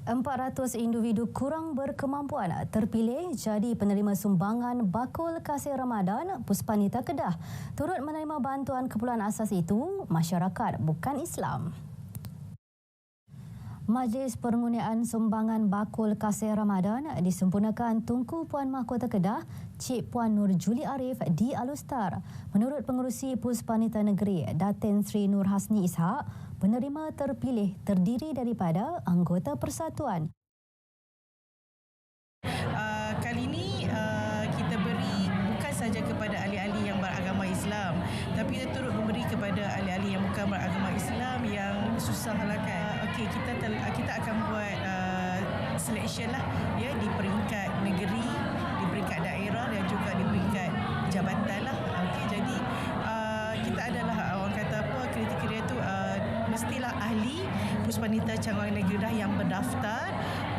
S2: 400 individu kurang berkemampuan terpilih jadi penerima sumbangan bakul kasih Ramadan Puspanita Kedah. Turut menerima bantuan keperluan asas itu masyarakat bukan Islam. Majlis Pengurnian Sumbangan Bakul Kasih Ramadan disempurnakan Tunku Puan Mahkota Kedah, Cik Puan Nur Juli Arif di Alustar. Menurut Pengerusi Puspanita Negeri, Datin Sri Nur Hasni Ishak, penerima terpilih terdiri daripada anggota persatuan.
S3: Kali ini kita beri bukan saja kepada ahli-ahli yang beragama Islam, tapi kita turut memberi kepada ahli-ahli yang bukan beragama Islam yang susah lah kan. Okey, kita akan buat selection lah ya, di peringkat negeri, di peringkat daerah dan juga di peringkat jabatan lah. Okey, jadi kita adalah orang kata apa, kriteria tu mestilah ahli Puspanita Cawangan Negeri dah yang berdaftar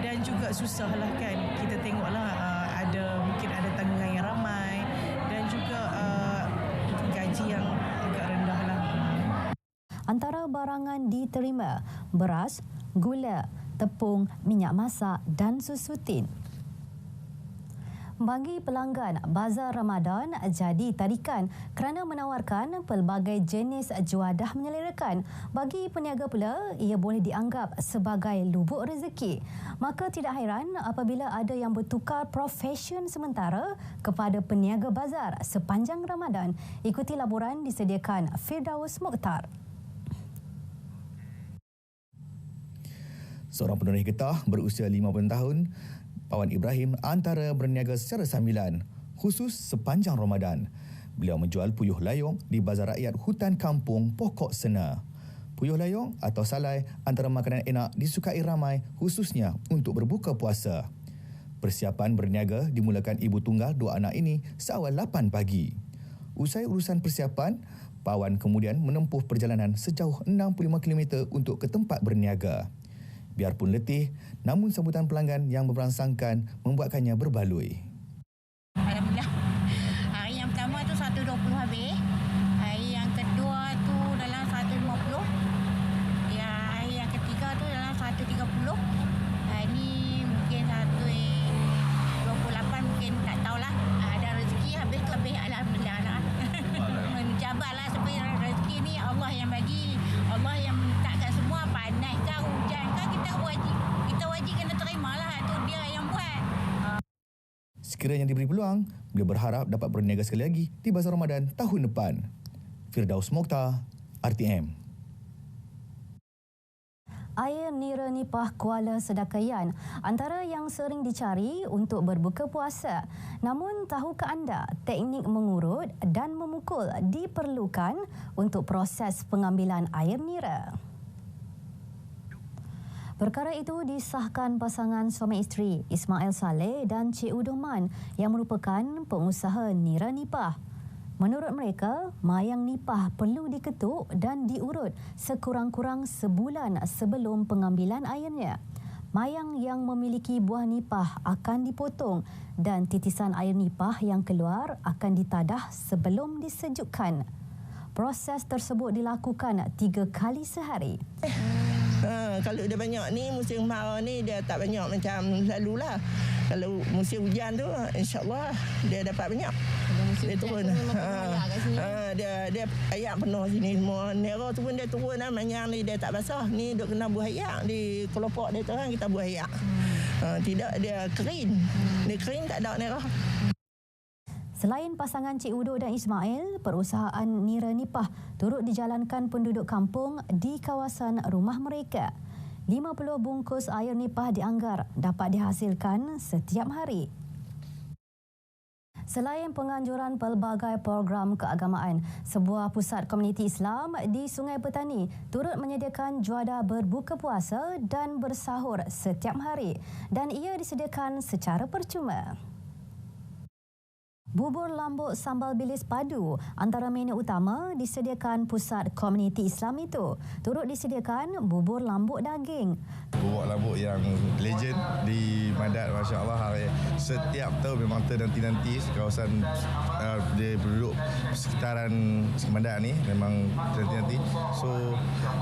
S3: dan juga susah lah kan. Kita tengoklah mungkin ada tanggungan yang ramai dan juga gaji yang agak rendah lah.
S2: Antara barangan diterima beras, gula, tepung, minyak masak dan susu tin. Bagi pelanggan, Bazar Ramadan jadi tarikan kerana menawarkan pelbagai jenis juadah menyelerakan. Bagi peniaga pula, ia boleh dianggap sebagai lubuk rezeki. Maka tidak hairan apabila ada yang bertukar profession sementara kepada peniaga bazar sepanjang Ramadan. Ikuti laporan disediakan Firdaus Mokhtar.
S5: Seorang penerih getah berusia 50 tahun, Pawan Ibrahim antara berniaga secara sambilan, khusus sepanjang Ramadan. Beliau menjual puyuh layong di Bazar Rakyat Hutan Kampung Pokok Sena. Puyuh layong atau salai antara makanan enak disukai ramai khususnya untuk berbuka puasa. Persiapan berniaga dimulakan ibu tunggal dua anak ini seawal 8 pagi. Usai urusan persiapan, Pawan kemudian menempuh perjalanan sejauh 65 km untuk ke tempat berniaga. Biarpun letih, namun sambutan pelanggan yang berangsangkan membuatkannya berbaloi.
S24: Alhamdulillah. Hari yang pertama tu 120 habis. Hari yang kedua tu dalam 150. Ya, hari yang ketiga tu dalam 130. Ini mungkin 128 mungkin tak tahulah. Ada rezeki habis tu habis, alhamdulillah lah. Mencabarlah supaya rezeki ni Allah yang bagi, Allah yang menetapkan semua, panas ke hujan ke kita wajib kena terima lah, tu dia yang buat.
S5: Sekiranya diberi peluang, beliau berharap dapat berniaga sekali lagi di Bazar Ramadan tahun depan. Firdaus Mokhtar, RTM.
S2: Air nira nipah Kuala Sedakayan antara yang sering dicari untuk berbuka puasa. Namun tahukah anda teknik mengurut dan memukul diperlukan untuk proses pengambilan air nira? Perkara itu disahkan pasangan suami isteri Ismail Saleh dan Cik Udoman yang merupakan pengusaha nira nipah. Menurut mereka, mayang nipah perlu diketuk dan diurut sekurang-kurang sebulan sebelum pengambilan airnya. Mayang yang memiliki buah nipah akan dipotong dan titisan air nipah yang keluar akan ditadah sebelum disejukkan. Proses tersebut dilakukan 3 kali sehari.
S25: Kalau dia banyak ni, musim kemarau ni dia tak banyak macam lalulah. Kalau musim hujan tu, insya-Allah dia dapat banyak. Dia turun. Dia ayak penuh sini semua. Nero tu pun dia turun lah. Manyang ni dia tak basah. Ni duk kena buah ayak di kelopak dia tu kan, kita buah ayak. Tidak, dia kering. Dia kering tak ada nero.
S2: Selain pasangan Cik Udo dan Ismail, perusahaan nira nipah turut dijalankan penduduk kampung di kawasan rumah mereka. 50 bungkus air nipah dianggar dapat dihasilkan setiap hari. Selain penganjuran pelbagai program keagamaan, sebuah pusat komuniti Islam di Sungai Petani turut menyediakan juadah berbuka puasa dan bersahur setiap hari dan ia disediakan secara percuma. Bubur lambuk sambal bilis padu antara menu utama disediakan Pusat Komuniti Islam itu. Turut disediakan bubur lambuk daging.
S4: Bubur lambuk yang legend di Madat, Masya Allah. Setiap tahun memang ternanti-nanti kawasan dia penduduk sekitaran Madat ni memang ternanti-nanti. So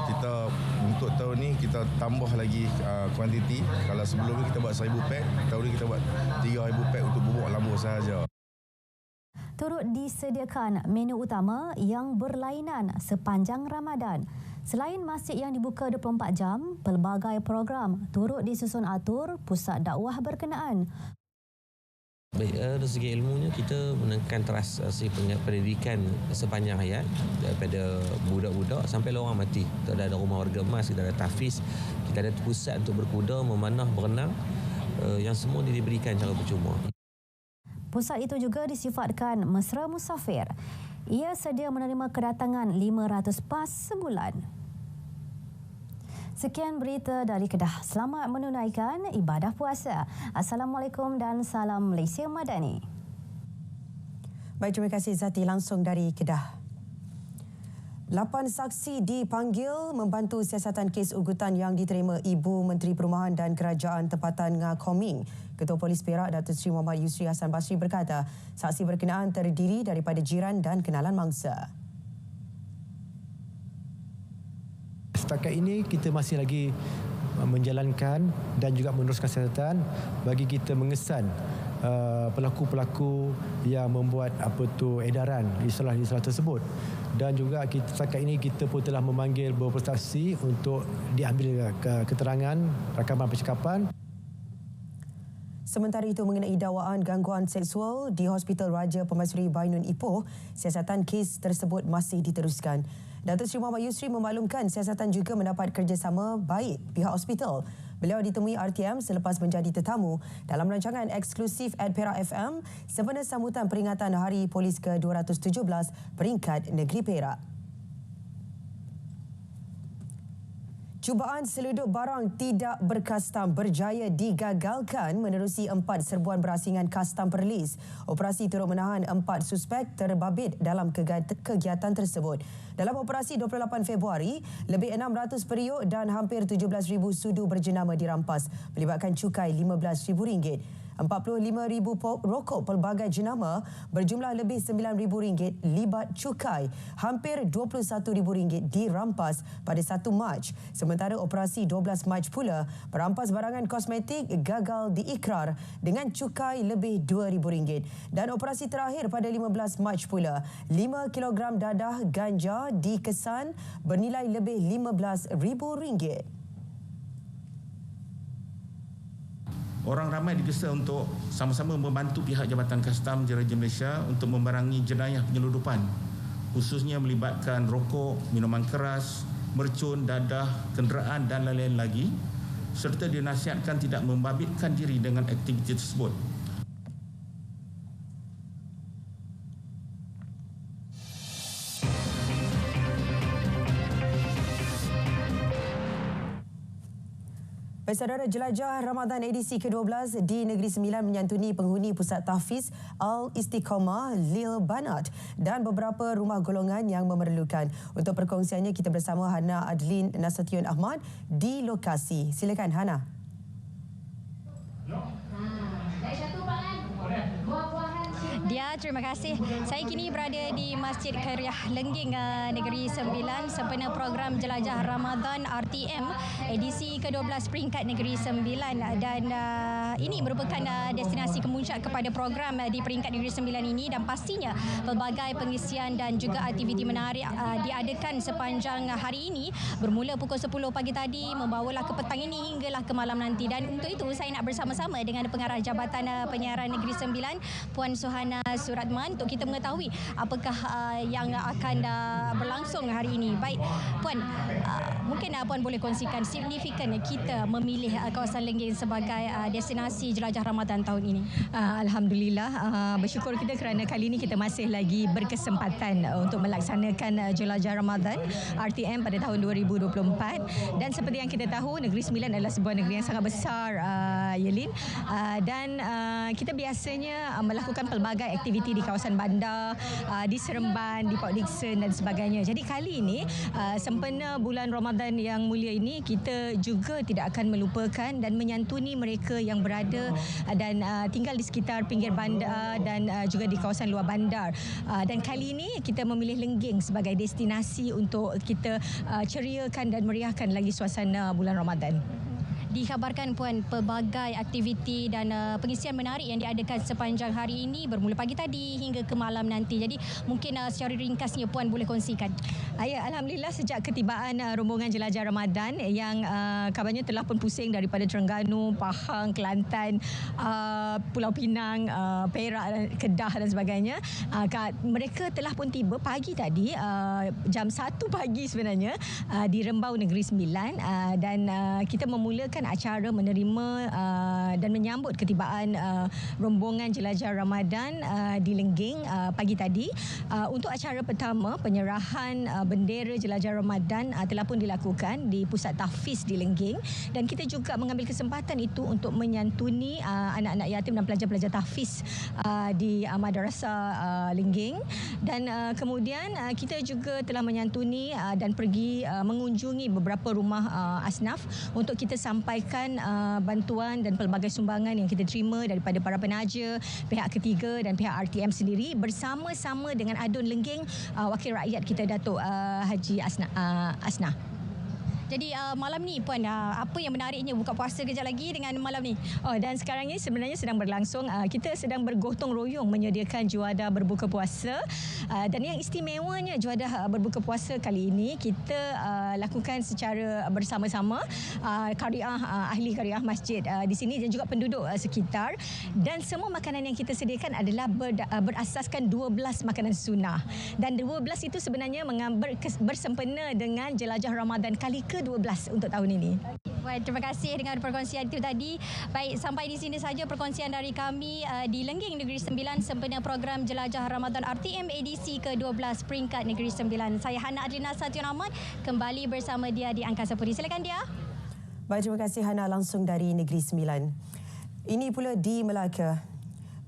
S4: kita untuk tahun ni kita tambah lagi kuantiti. Kalau sebelum ni kita buat 1,000 pack, tahun ni kita buat 3,000 pack untuk bubur lambuk sahaja.
S2: Turut disediakan menu utama yang berlainan sepanjang Ramadan. Selain masjid yang dibuka 24 jam, pelbagai program turut disusun atur pusat dakwah berkenaan.
S6: Baik, dari segi ilmunya kita menekan teras pendidikan sepanjang hayat daripada budak-budak sampai orang mati. Kita ada rumah warga emas, kita ada tahfiz, kita ada pusat untuk berkuda, memanah, berenang, yang semua diberikan secara percuma.
S2: Pusat itu juga disifatkan mesra musafir. Ia sedia menerima kedatangan 500 pas sebulan. Sekian berita dari Kedah. Selamat menunaikan ibadah puasa. Assalamualaikum dan salam Malaysia Madani.
S1: Baik, terima kasih Zati langsung dari Kedah. 8 saksi dipanggil membantu siasatan kes ugutan yang diterima Ibu Menteri Perumahan dan Kerajaan Tempatan Ngah Koming. Ketua Polis Perak Datuk Seri Muhammad Yusri Hassan Basri berkata, saksi berkenaan terdiri daripada jiran dan kenalan mangsa.
S9: Setakat ini kita masih lagi menjalankan dan juga meneruskan siasatan bagi kita mengesan pelaku-pelaku yang membuat edaran istilah-istilah tersebut. Dan juga setakat ini kita pun telah memanggil beberapa saksi untuk diambil keterangan rakaman percakapan.
S1: Sementara itu mengenai dakwaan gangguan seksual di Hospital Raja Pemaisuri Bainun Ipoh, siasatan kes tersebut masih diteruskan. Datuk Seri Muhammad Yusri memaklumkan siasatan juga mendapat kerjasama baik pihak hospital. Beliau ditemui RTM selepas menjadi tetamu dalam rancangan eksklusif @Perak FM sempena sambutan peringatan Hari Polis ke-217 peringkat negeri Perak. Cubaan seluduk barang tidak berkastam berjaya digagalkan menerusi 4 serbuan berasingan kastam Perlis. Operasi turut menahan 4 suspek terbabit dalam kegiatan tersebut. Dalam operasi 28 Februari, lebih 600 periuk dan hampir 17,000 sudu berjenama dirampas melibatkan cukai RM15,000. 45,000 rokok pelbagai jenama berjumlah lebih RM9,000 libat cukai. Hampir RM21,000 dirampas pada 1 Mac. Sementara operasi 12 Mac pula, perampas barangan kosmetik gagal diikrar dengan cukai lebih RM2,000. Dan operasi terakhir pada 15 Mac pula, 5 kilogram dadah ganja dikesan bernilai lebih RM15,000.
S10: Orang ramai digesa untuk sama-sama membantu pihak Jabatan Kastam Diraja Malaysia untuk membarangi jenayah penyeludupan, khususnya melibatkan rokok, minuman keras, mercun, dadah, kenderaan dan lain-lain lagi, serta dinasihatkan tidak membabitkan diri dengan aktiviti tersebut.
S1: Saudara, jelajah Ramadan edisi ke-12 di Negeri Sembilan menyantuni penghuni Pusat Tahfiz Al-Istiqamah Lil Banat dan beberapa rumah golongan yang memerlukan. Untuk perkongsiannya, kita bersama Hana Adlin Nasution Ahmad di lokasi. Silakan Hana.
S11: Dia, terima kasih. Saya kini berada di Masjid Khairiah Lengging Negeri Sembilan sempena program Jelajah Ramadan RTM edisi ke-12 peringkat Negeri Sembilan, dan ini merupakan destinasi kemuncak kepada program di peringkat Negeri Sembilan ini, dan pastinya pelbagai pengisian dan juga aktiviti menarik diadakan sepanjang hari ini bermula pukul 10 pagi tadi membawalah ke petang ini hinggalah ke malam nanti. Dan untuk itu saya nak bersama-sama dengan Pengarah Jabatan Penyiaran Negeri Sembilan Puan Suhana Suratman untuk kita mengetahui apakah yang akan berlangsung hari ini. Baik Puan, mungkin Puan boleh kongsikan signifikan kita memilih kawasan Lengging sebagai destinasi jelajah Ramadan tahun ini.
S12: Alhamdulillah, bersyukur kita kerana kali ini kita masih lagi berkesempatan untuk melaksanakan jelajah Ramadan RTM pada tahun 2024. Dan seperti yang kita tahu, Negeri Sembilan adalah sebuah negeri yang sangat besar Yelin. Dan kita biasanya melakukan pelbagai aktiviti di kawasan bandar, di Seremban, di Port Dickson dan sebagainya. Jadi kali ini sempena bulan Ramadan yang mulia ini, kita juga tidak akan melupakan dan menyantuni mereka yang berada dan tinggal di sekitar pinggir bandar dan juga di kawasan luar bandar. Dan kali ini kita memilih Lengging sebagai destinasi untuk kita ceriakan dan meriahkan lagi suasana bulan Ramadan.
S11: Dikhabarkan Puan, pelbagai aktiviti dan pengisian menarik yang diadakan sepanjang hari ini bermula pagi tadi hingga ke malam nanti. Jadi mungkin secara ringkasnya Puan boleh kongsikan.
S12: Ya, Alhamdulillah sejak ketibaan rombongan jelajah Ramadan yang kabarnya telah pun pusing daripada Terengganu, Pahang, Kelantan, Pulau Pinang, Perak, Kedah dan sebagainya. Mereka telah pun tiba pagi tadi jam 1 pagi sebenarnya di Rembau Negeri Sembilan dan kita memulakan acara menerima dan menyambut ketibaan rombongan jelajah Ramadan di Lengging pagi tadi. Untuk acara pertama, penyerahan bendera jelajah Ramadan telah pun dilakukan di pusat tahfiz di Lengging, dan kita juga mengambil kesempatan itu untuk menyantuni anak-anak yatim dan pelajar-pelajar tahfiz di madrasah Lengging. Dan kemudian kita juga telah menyantuni dan pergi mengunjungi beberapa rumah asnaf untuk kita sampaikan bantuan dan pelbagai sumbangan yang kita terima daripada para penaja, pihak ketiga dan pihak RTM sendiri bersama-sama dengan Adun Lengging, wakil rakyat kita Datuk Haji Asnah.
S11: Jadi malam ni Puan, apa yang menariknya buka puasa kejap lagi dengan malam ni?
S12: Dan sekarang ini sebenarnya sedang berlangsung. Kita sedang bergotong royong menyediakan juadah berbuka puasa. Dan yang istimewanya juadah berbuka puasa kali ini kita lakukan secara bersama-sama ahli kariah masjid di sini dan juga penduduk sekitar. Dan semua makanan yang kita sediakan adalah berasaskan 12 makanan sunnah. Dan 12 itu sebenarnya bersempena dengan jelajah Ramadan kali ke-12 untuk tahun ini.
S11: Baik, terima kasih dengan perkongsian itu tadi. Baik, sampai di sini saja perkongsian dari kami di Lengging Negeri Sembilan sempena program Jelajah Ramadan RTM edisi ke-12 peringkat Negeri Sembilan. Saya Hana Adrina Satiun Ahmad kembali bersama dia di Angkasa Putih. Silakan dia.
S1: Baik, terima kasih Hana langsung dari Negeri Sembilan. Ini pula di Melaka.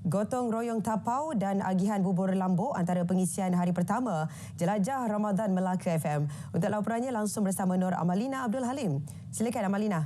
S1: Gotong royong tapau dan agihan bubur lambuk antara pengisian hari pertama Jelajah Ramadan Melaka FM. Untuk laporannya langsung bersama Nur Amalina Abdul Halim. Silakan Amalina.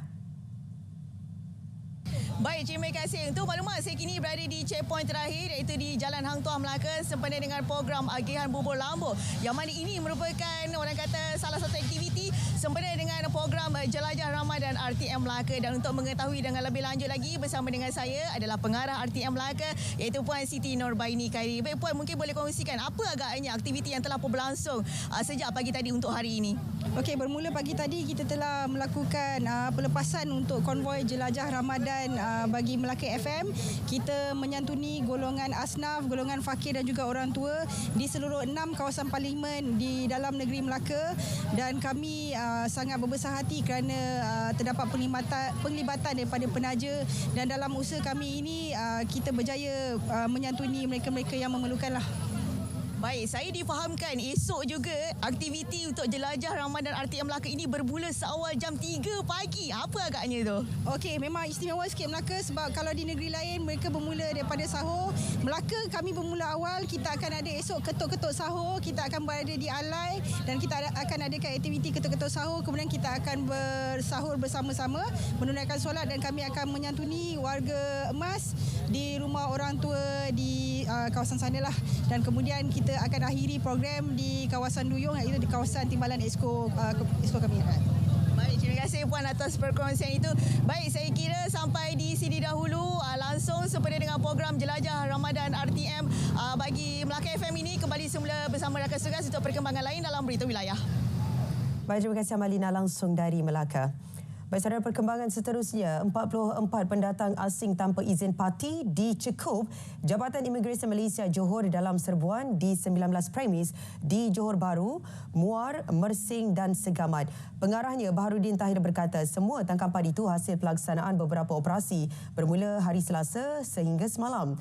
S7: Baik, terima kasih. Untuk maklumat, saya kini berada di checkpoint terakhir iaitu di Jalan Hang Tuah Melaka sempena dengan program agihan bubur lambuk. Yang mana ini merupakan orang kata salah satu aktiviti sempena dengan program Jelajah Ramadan RTM Melaka. Dan untuk mengetahui dengan lebih lanjut lagi bersama dengan saya adalah pengarah RTM Melaka iaitu Puan Siti Norbaini Khairi. Baik Puan, mungkin boleh kongsikan apa agaknya aktiviti yang telah pun berlangsung sejak pagi tadi untuk hari ini?
S8: Okey, bermula pagi tadi kita telah melakukan pelepasan untuk konvoi Jelajah Ramadan bagi Melaka FM. Kita menyantuni golongan asnaf, golongan fakir dan juga orang tua di seluruh 6 kawasan parlimen di dalam negeri Melaka, dan kami sangat berbesar hati kerana terdapat penglibatan daripada penaja, dan dalam usaha kami ini kita berjaya menyantuni mereka-mereka yang memerlukanlah.
S7: Baik, saya difahamkan esok juga aktiviti untuk Jelajah Ramadan RTM Melaka ini bermula seawal jam 3 pagi. Apa agaknya tu?
S8: Okey, memang istimewa sikit Melaka sebab kalau di negeri lain mereka bermula daripada sahur. Melaka kami bermula awal. Kita akan ada esok ketuk-ketuk sahur. Kita akan berada di Alai dan kita akan adakan aktiviti ketuk-ketuk sahur. Kemudian kita akan bersahur bersama-sama, menunaikan solat, dan kami akan menyantuni warga emas di rumah orang tua di kawasan sanalah. Dan kemudian kita akan akhiri program di kawasan Duyung iaitu di kawasan Timbalan Exco kami.
S7: Baik, terima kasih Puan atas perkongsian itu. Baik, saya kira sampai di sini dahulu langsung sempena dengan program Jelajah Ramadan RTM bagi Melaka FM ini kembali semula bersama rakan tugas untuk perkembangan lain dalam berita wilayah.
S1: Baik, terima kasih Amalina langsung dari Melaka. Baik, saudara, perkembangan seterusnya, 44 pendatang asing tanpa izin parti dicekup Jabatan Imigresen Malaysia Johor dalam serbuan di 19 premis di Johor Bahru, Muar, Mersing dan Segamat. Pengarahnya Baharudin Tahir berkata semua tangkapan itu hasil pelaksanaan beberapa operasi bermula hari Selasa sehingga semalam.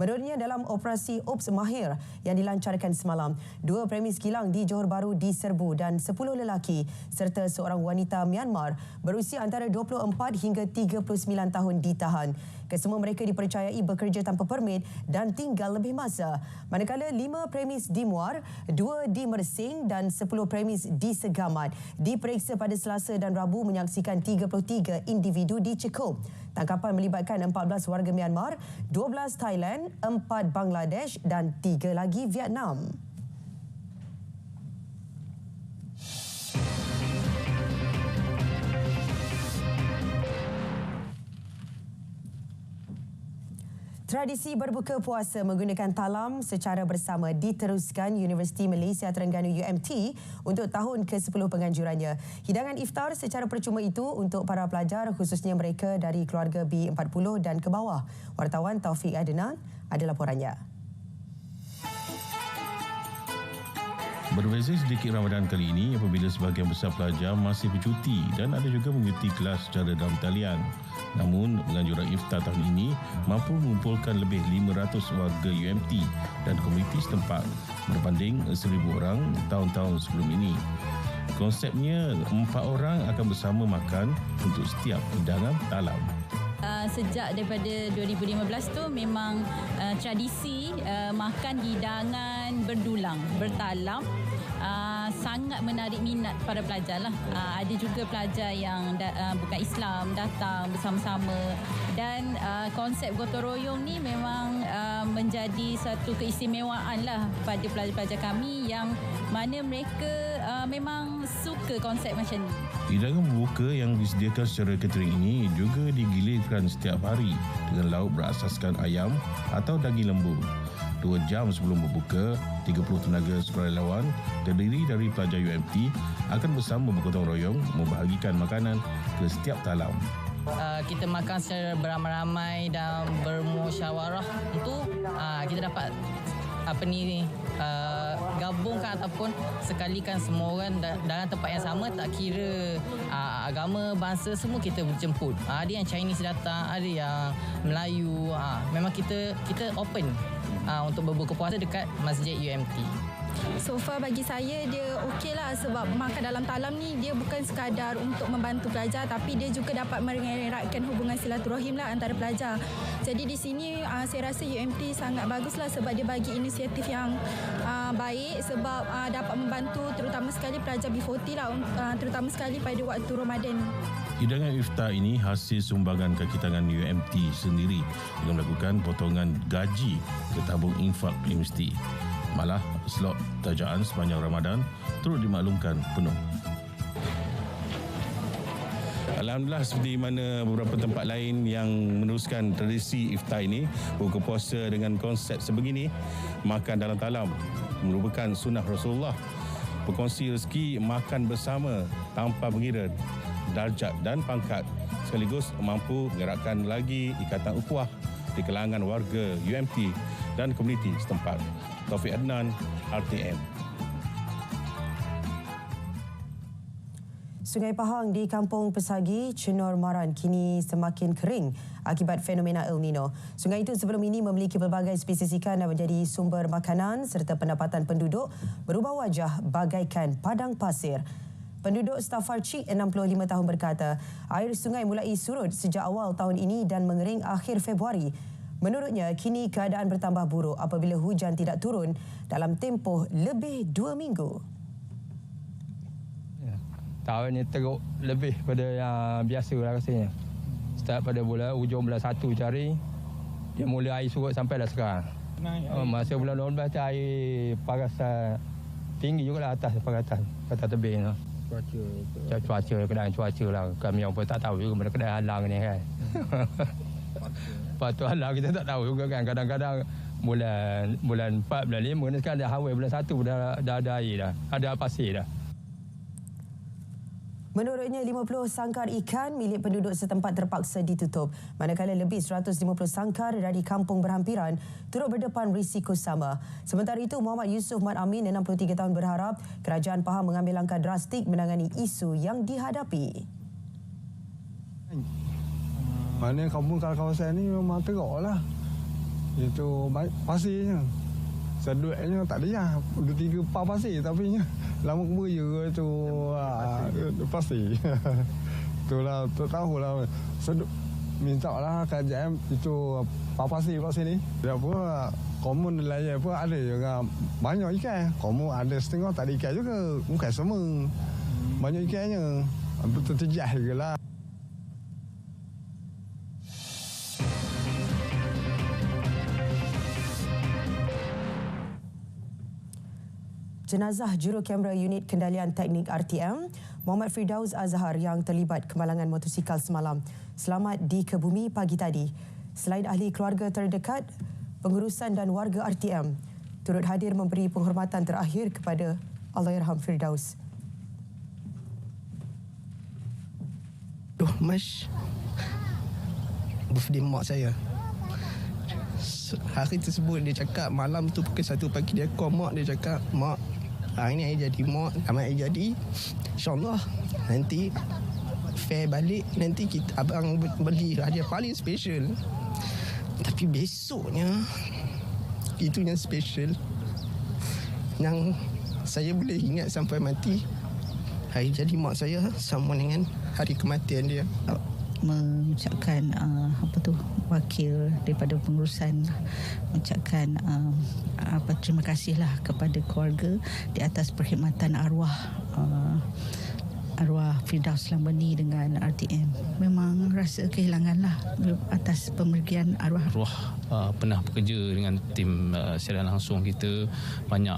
S1: Menurutnya, dalam operasi Ops Mahir yang dilancarkan semalam, 2 premis kilang di Johor Bahru diserbu dan 10 lelaki serta seorang wanita Myanmar berusia antara 24 hingga 39 tahun ditahan. Kesemua mereka dipercayai bekerja tanpa permit dan tinggal lebih masa. Manakala 5 premis di Muar, 2 di Mersing dan 10 premis di Segamat diperiksa pada Selasa dan Rabu menyaksikan 33 individu dicekup. Tangkapan melibatkan 14 warga Myanmar, 12 Thailand, 4 Bangladesh dan 3 lagi Vietnam. Tradisi berbuka puasa menggunakan talam secara bersama diteruskan Universiti Malaysia Terengganu UMT untuk tahun ke-10 penganjurannya. Hidangan iftar secara percuma itu untuk para pelajar khususnya mereka dari keluarga B40 dan ke bawah. Wartawan Taufik Adnan ada laporannya.
S13: Berbeza sedikit Ramadan kali ini apabila sebahagian besar pelajar masih bercuti dan ada juga mengikuti kelas secara dalam talian. Namun, penganjuran iftar tahun ini mampu mengumpulkan lebih 500 warga UMT dan komuniti setempat berbanding 1,000 orang tahun-tahun sebelum ini. Konsepnya, 4 orang akan bersama makan untuk setiap hidangan talam.
S14: Sejak daripada 2015 tu memang tradisi makan hidangan berdulang, bertalam sangat menarik minat para pelajar lah. Ada juga pelajar yang bukan Islam datang bersama-sama dan konsep gotong royong ni memang menjadi satu keistimewaan lah pada pelajar-pelajar kami yang mana mereka memang suka konsep macam ni.
S13: Hidangan berbuka yang disediakan secara catering ini juga digilirkan setiap hari dengan lauk berasaskan ayam atau daging lembu. 2 jam sebelum berbuka, 30 tenaga sukarelawan terdiri dari pelajar UMT akan bersama bergotong royong membahagikan makanan ke setiap talam.
S15: Kita makan secara beramai-ramai dan bermusyawarah untuk kita dapat gabungkan ataupun sekalikan semua orang dalam tempat yang sama, tak kira agama, bangsa, semua kita berjemput. Ada yang Chinese datang, ada yang Melayu. Memang kita open untuk berbuka puasa dekat Masjid UMT.
S17: So far bagi saya dia okey lah sebab makan dalam talam ni dia bukan sekadar untuk membantu pelajar tapi dia juga dapat mengeratkan hubungan silaturahim lah antara pelajar. Jadi di sini saya rasa UMT sangat bagus lah sebab dia bagi inisiatif yang baik sebab dapat membantu terutama sekali pelajar B40 lah, terutama sekali pada waktu Ramadan.
S13: Hidangan iftar ini hasil sumbangan kaki tangan UMT sendiri dengan melakukan potongan gaji ke tabung infak universiti. Malah, slot tajaan sepanjang Ramadan turut dimaklumkan penuh. Alhamdulillah, seperti mana beberapa tempat lain yang meneruskan tradisi iftar ini, buka puasa dengan konsep sebegini, makan dalam talam merupakan sunnah Rasulullah. Berkongsi rezeki, makan bersama tanpa mengira darjat dan pangkat, sekaligus mampu mengeratkan lagi ikatan ukhuwah di kalangan warga UMT dan komuniti setempat. Taufik Adnan, RTM.
S1: Sungai Pahang di Kampung Pesagi, Cenor Maran kini semakin kering akibat fenomena El Nino. Sungai itu sebelum ini memiliki pelbagai spesies ikan dan menjadi sumber makanan serta pendapatan penduduk berubah wajah bagaikan padang pasir. Penduduk Staffordshire 65 tahun berkata, air sungai mulai surut sejak awal tahun ini dan mengering akhir Februari. Menurutnya, kini keadaan bertambah buruk apabila hujan tidak turun dalam tempoh lebih 2 minggu.
S18: Tahun ini teruk lebih pada yang biasa lah rasanya. Start pada hujung bulan 1 jari, dia mula air surut sampai dah sekarang. Masa bulan 12 tu air parasan tinggi juga lah atas parasan, atas tebing lah. Cuaca, keadaan cuaca lah. Kami orang pun tak tahu juga mana kedai halang ni kan. Lepas tu halang kita tak tahu juga kan. Kadang-kadang bulan 4, bulan 5 ni sekarang dah hawai bulan 1 dah ada air dah. Ada pasir dah.
S1: Menurutnya, 50 sangkar ikan milik penduduk setempat terpaksa ditutup, manakala lebih 150 sangkar dari kampung berhampiran turut berdepan risiko sama. Sementara itu, Muhammad Yusof Mat Amin, 63 tahun berharap kerajaan Pahang mengambil langkah drastik menangani isu yang dihadapi.
S26: Mana kampung kawasan ni memang teruk lah.
S19: Itu pasirnya. Seduetnya tak ada ya. 2-3 par pasir tapi lama kemudian itu pasir. Itulah tak tahulah. Minta lah kerajaan itu pasir ni. Dia apa komun nelayan apa ada juga banyak ikan. Komun ada setengah tak ada ikan juga. Bukan semua. Banyak ikannya. Betul terjah juga lah.
S1: Jenazah juru kamera unit kendalian teknik RTM, Muhammad Firdaus Azhar yang terlibat kemalangan motosikal semalam selamat dikebumi pagi tadi. Selain ahli keluarga terdekat, pengurusan dan warga RTM turut hadir memberi penghormatan terakhir kepada Allahyarham Firdaus.
S20: Mas, birthday mak saya. Hari tersebut dia cakap malam tu pukul 1 pagi dia call mak, dia cakap, "Mak, hari ni saya jadi mak, amat saya jadi. InsyaAllah nanti fair balik, nanti kita abang beli hadiah paling special." Tapi besoknya itu yang special yang saya boleh ingat sampai mati. Hari jadi mak saya sama dengan hari kematian dia.
S21: Mengucapkan wakil daripada pengurusan mengucapkan terima kasihlah kepada keluarga di atas perkhidmatan arwah Firdaus Lambani dengan RTM. Memang rasa kehilanganlah atas pemergian arwah.
S22: Pernah bekerja dengan tim siaran langsung kita, banyak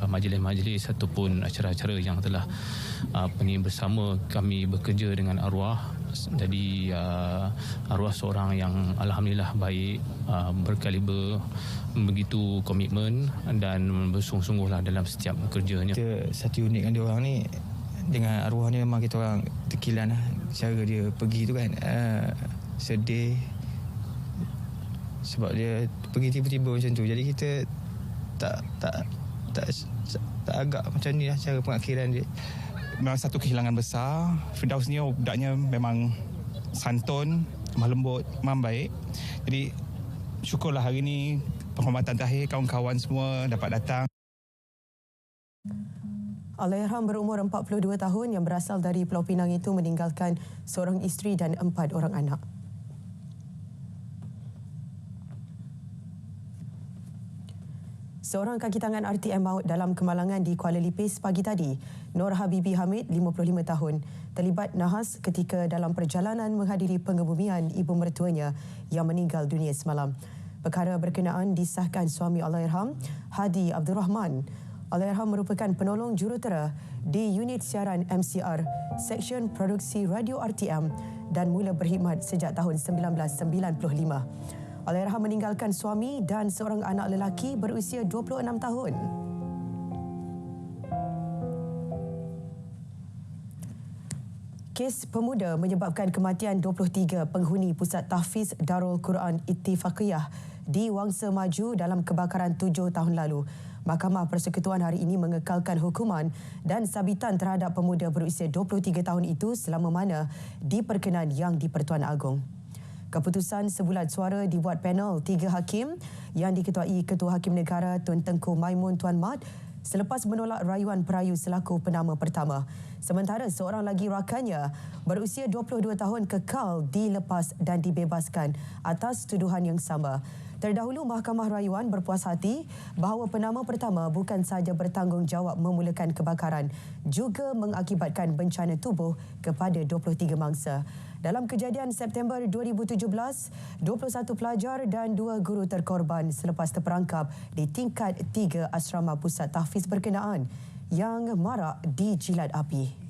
S22: majlis-majlis ataupun acara-acara yang telah bersama kami bekerja dengan arwah. Jadi arwah seorang yang alhamdulillah baik, berkaliber, begitu komitmen dan bersungguh-sungguhlah dalam setiap kerjanya.
S23: Kita satu unit dengan dia orang ni, dengan arwah ni memang kita orang terkilan lah. Cara dia pergi tu kan sedih sebab dia pergi tiba-tiba macam tu. Jadi kita tak agak macam ni lah cara pengakhiran dia.
S26: Memang satu kehilangan besar. Firdaus ni budaknya memang santun, lemah lembut, memang baik. Jadi syukurlah hari ni penghormatan terakhir kawan-kawan semua dapat datang.
S1: Allahyarham berumur 42 tahun yang berasal dari Pulau Pinang itu meninggalkan seorang isteri dan 4 orang anak. Seorang kaki tangan RTM maut dalam kemalangan di Kuala Lipis pagi tadi. Nur Habibi Hamid, 55 tahun, terlibat nahas ketika dalam perjalanan menghadiri pengebumian ibu mertuanya yang meninggal dunia semalam. Perkara berkenaan disahkan suami Allahyarham, Hadi Abdul Rahman. Allahyarham merupakan penolong jurutera di unit siaran MCR, Seksyen Produksi Radio RTM dan mula berkhidmat sejak tahun 1995. Allahyarham meninggalkan suami dan seorang anak lelaki berusia 26 tahun. Kes pemuda menyebabkan kematian 23 penghuni Pusat Tahfiz Darul Quran Ittifaqiyah di Wangsa Maju dalam kebakaran 7 tahun lalu. Mahkamah Persekutuan hari ini mengekalkan hukuman dan sabitan terhadap pemuda berusia 23 tahun itu selama mana diperkenan yang di-Pertuan Agong. Keputusan sebulat suara dibuat panel 3 hakim yang diketuai Ketua Hakim Negara Tun Tengku Maimun Tuan Mat selepas menolak rayuan perayu selaku penama pertama. Sementara seorang lagi rakannya berusia 22 tahun kekal dilepas dan dibebaskan atas tuduhan yang sama. Terdahulu, Mahkamah Rayuan berpuas hati bahawa penama pertama bukan sahaja bertanggungjawab memulakan kebakaran, juga mengakibatkan bencana tubuh kepada 23 mangsa. Dalam kejadian September 2017, 21 pelajar dan 2 guru terkorban selepas terperangkap di tingkat 3 asrama pusat tahfiz berkenaan yang marak dijilat api.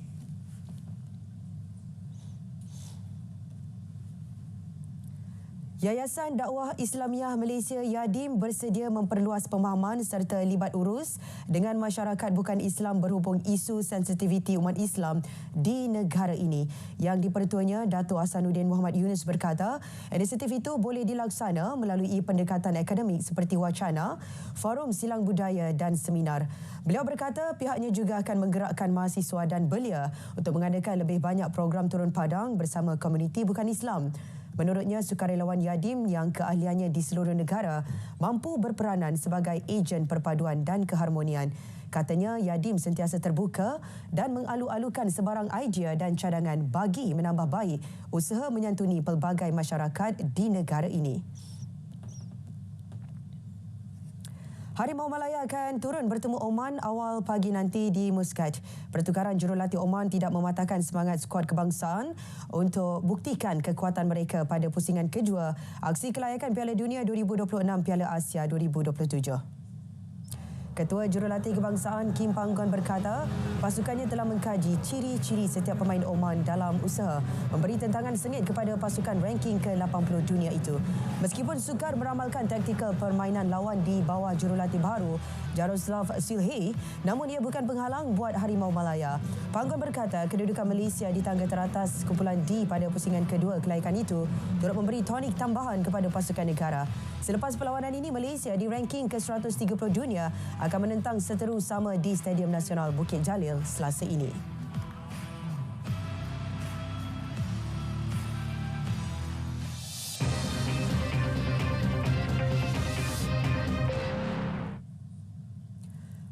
S1: Yayasan Dakwah Islamiah Malaysia Yadim bersedia memperluas pemahaman serta libat urus dengan masyarakat bukan Islam berhubung isu sensitiviti umat Islam di negara ini. Yang di-Pertuanya, Dato' Ahsanuddin Muhammad Yunus berkata, inisiatif itu boleh dilaksana melalui pendekatan akademik seperti wacana, forum silang budaya dan seminar. Beliau berkata pihaknya juga akan menggerakkan mahasiswa dan belia untuk mengadakan lebih banyak program turun padang bersama komuniti bukan Islam. Menurutnya, sukarelawan Yadim yang keahliannya di seluruh negara mampu berperanan sebagai ejen perpaduan dan keharmonian. Katanya, Yadim sentiasa terbuka dan mengalu-alukan sebarang idea dan cadangan bagi menambah baik usaha menyantuni pelbagai masyarakat di negara ini. Harimau Malaya akan turun bertemu Oman awal pagi nanti di Muscat. Pertukaran jurulatih Oman tidak mematahkan semangat skuad kebangsaan untuk buktikan kekuatan mereka pada pusingan kedua aksi kelayakan Piala Dunia 2026 Piala Asia 2027. Ketua Jurulatih Kebangsaan Kim Panggon berkata, pasukannya telah mengkaji ciri-ciri setiap pemain Oman dalam usaha memberi tentangan sengit kepada pasukan ranking ke-80 dunia itu. Meskipun sukar meramalkan taktikal permainan lawan di bawah jurulatih baru Jaroslav Silhey, namun ia bukan penghalang buat Harimau Malaya. Panggon berkata, kedudukan Malaysia di tangga teratas kumpulan D pada pusingan kedua kelayakan itu turut memberi tonik tambahan kepada pasukan negara. Selepas perlawanan ini, Malaysia di ranking ke-130 dunia akan menentang seteru sama di Stadium Nasional Bukit Jalil Selasa ini.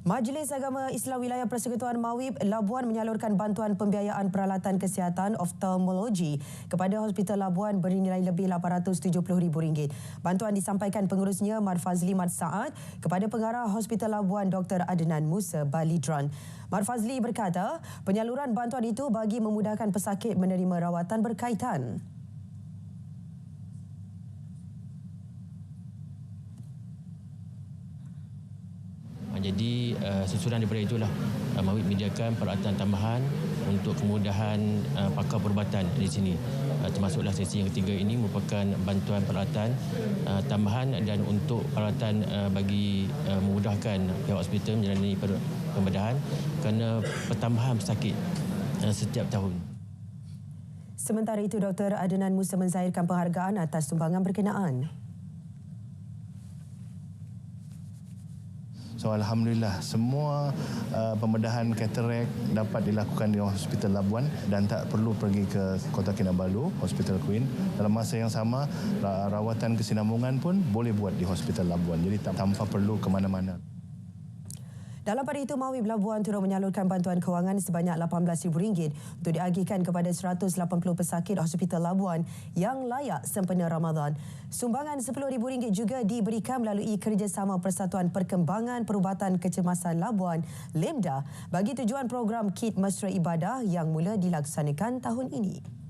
S1: Majlis Agama Islam Wilayah Persekutuan Mawib Labuan menyalurkan bantuan pembiayaan peralatan kesihatan oftalmologi kepada Hospital Labuan bernilai lebih RM870,000. Bantuan disampaikan pengurusnya Mat Fazli Mat Saad kepada pengarah Hospital Labuan Dr. Adnan Musa Balidran. Mat Fazli berkata, penyaluran bantuan itu bagi memudahkan pesakit menerima rawatan berkaitan.
S3: Jadi sesudah daripada itulah Mawib menyediakan peralatan tambahan untuk kemudahan pakar perubatan di sini. Termasuklah sesi yang ketiga ini merupakan bantuan peralatan tambahan dan untuk peralatan bagi memudahkan pihak hospital menjalani pembedahan kerana pertambahan pesakit setiap tahun.
S1: Sementara itu, Dr. Adnan Musa menzahirkan penghargaan atas sumbangan berkenaan.
S4: So alhamdulillah semua pembedahan katarak dapat dilakukan di Hospital Labuan dan tak perlu pergi ke Kota Kinabalu, Hospital Queen. Dalam masa yang sama, rawatan kesinambungan pun boleh buat di Hospital Labuan. Jadi tanpa perlu ke mana-mana.
S1: Dalam pada itu, Mawib Labuan turut menyalurkan bantuan kewangan sebanyak RM18,000 untuk diagihkan kepada 180 pesakit Hospital Labuan yang layak sempena Ramadan. Sumbangan RM10,000 juga diberikan melalui kerjasama Persatuan Perkembangan Perubatan Kecemasan Labuan, LEMDA, bagi tujuan program kit mesra ibadah yang mula dilaksanakan tahun ini.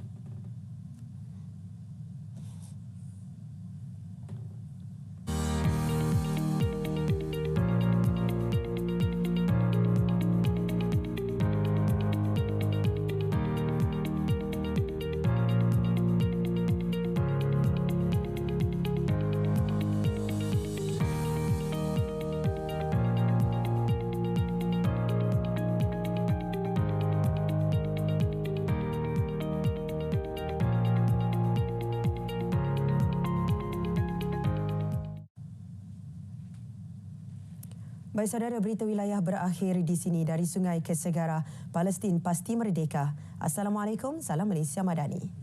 S1: Baik saudara, berita wilayah berakhir di sini. Dari sungai ke segara, Palestin pasti merdeka. Assalamualaikum, salam Malaysia Madani.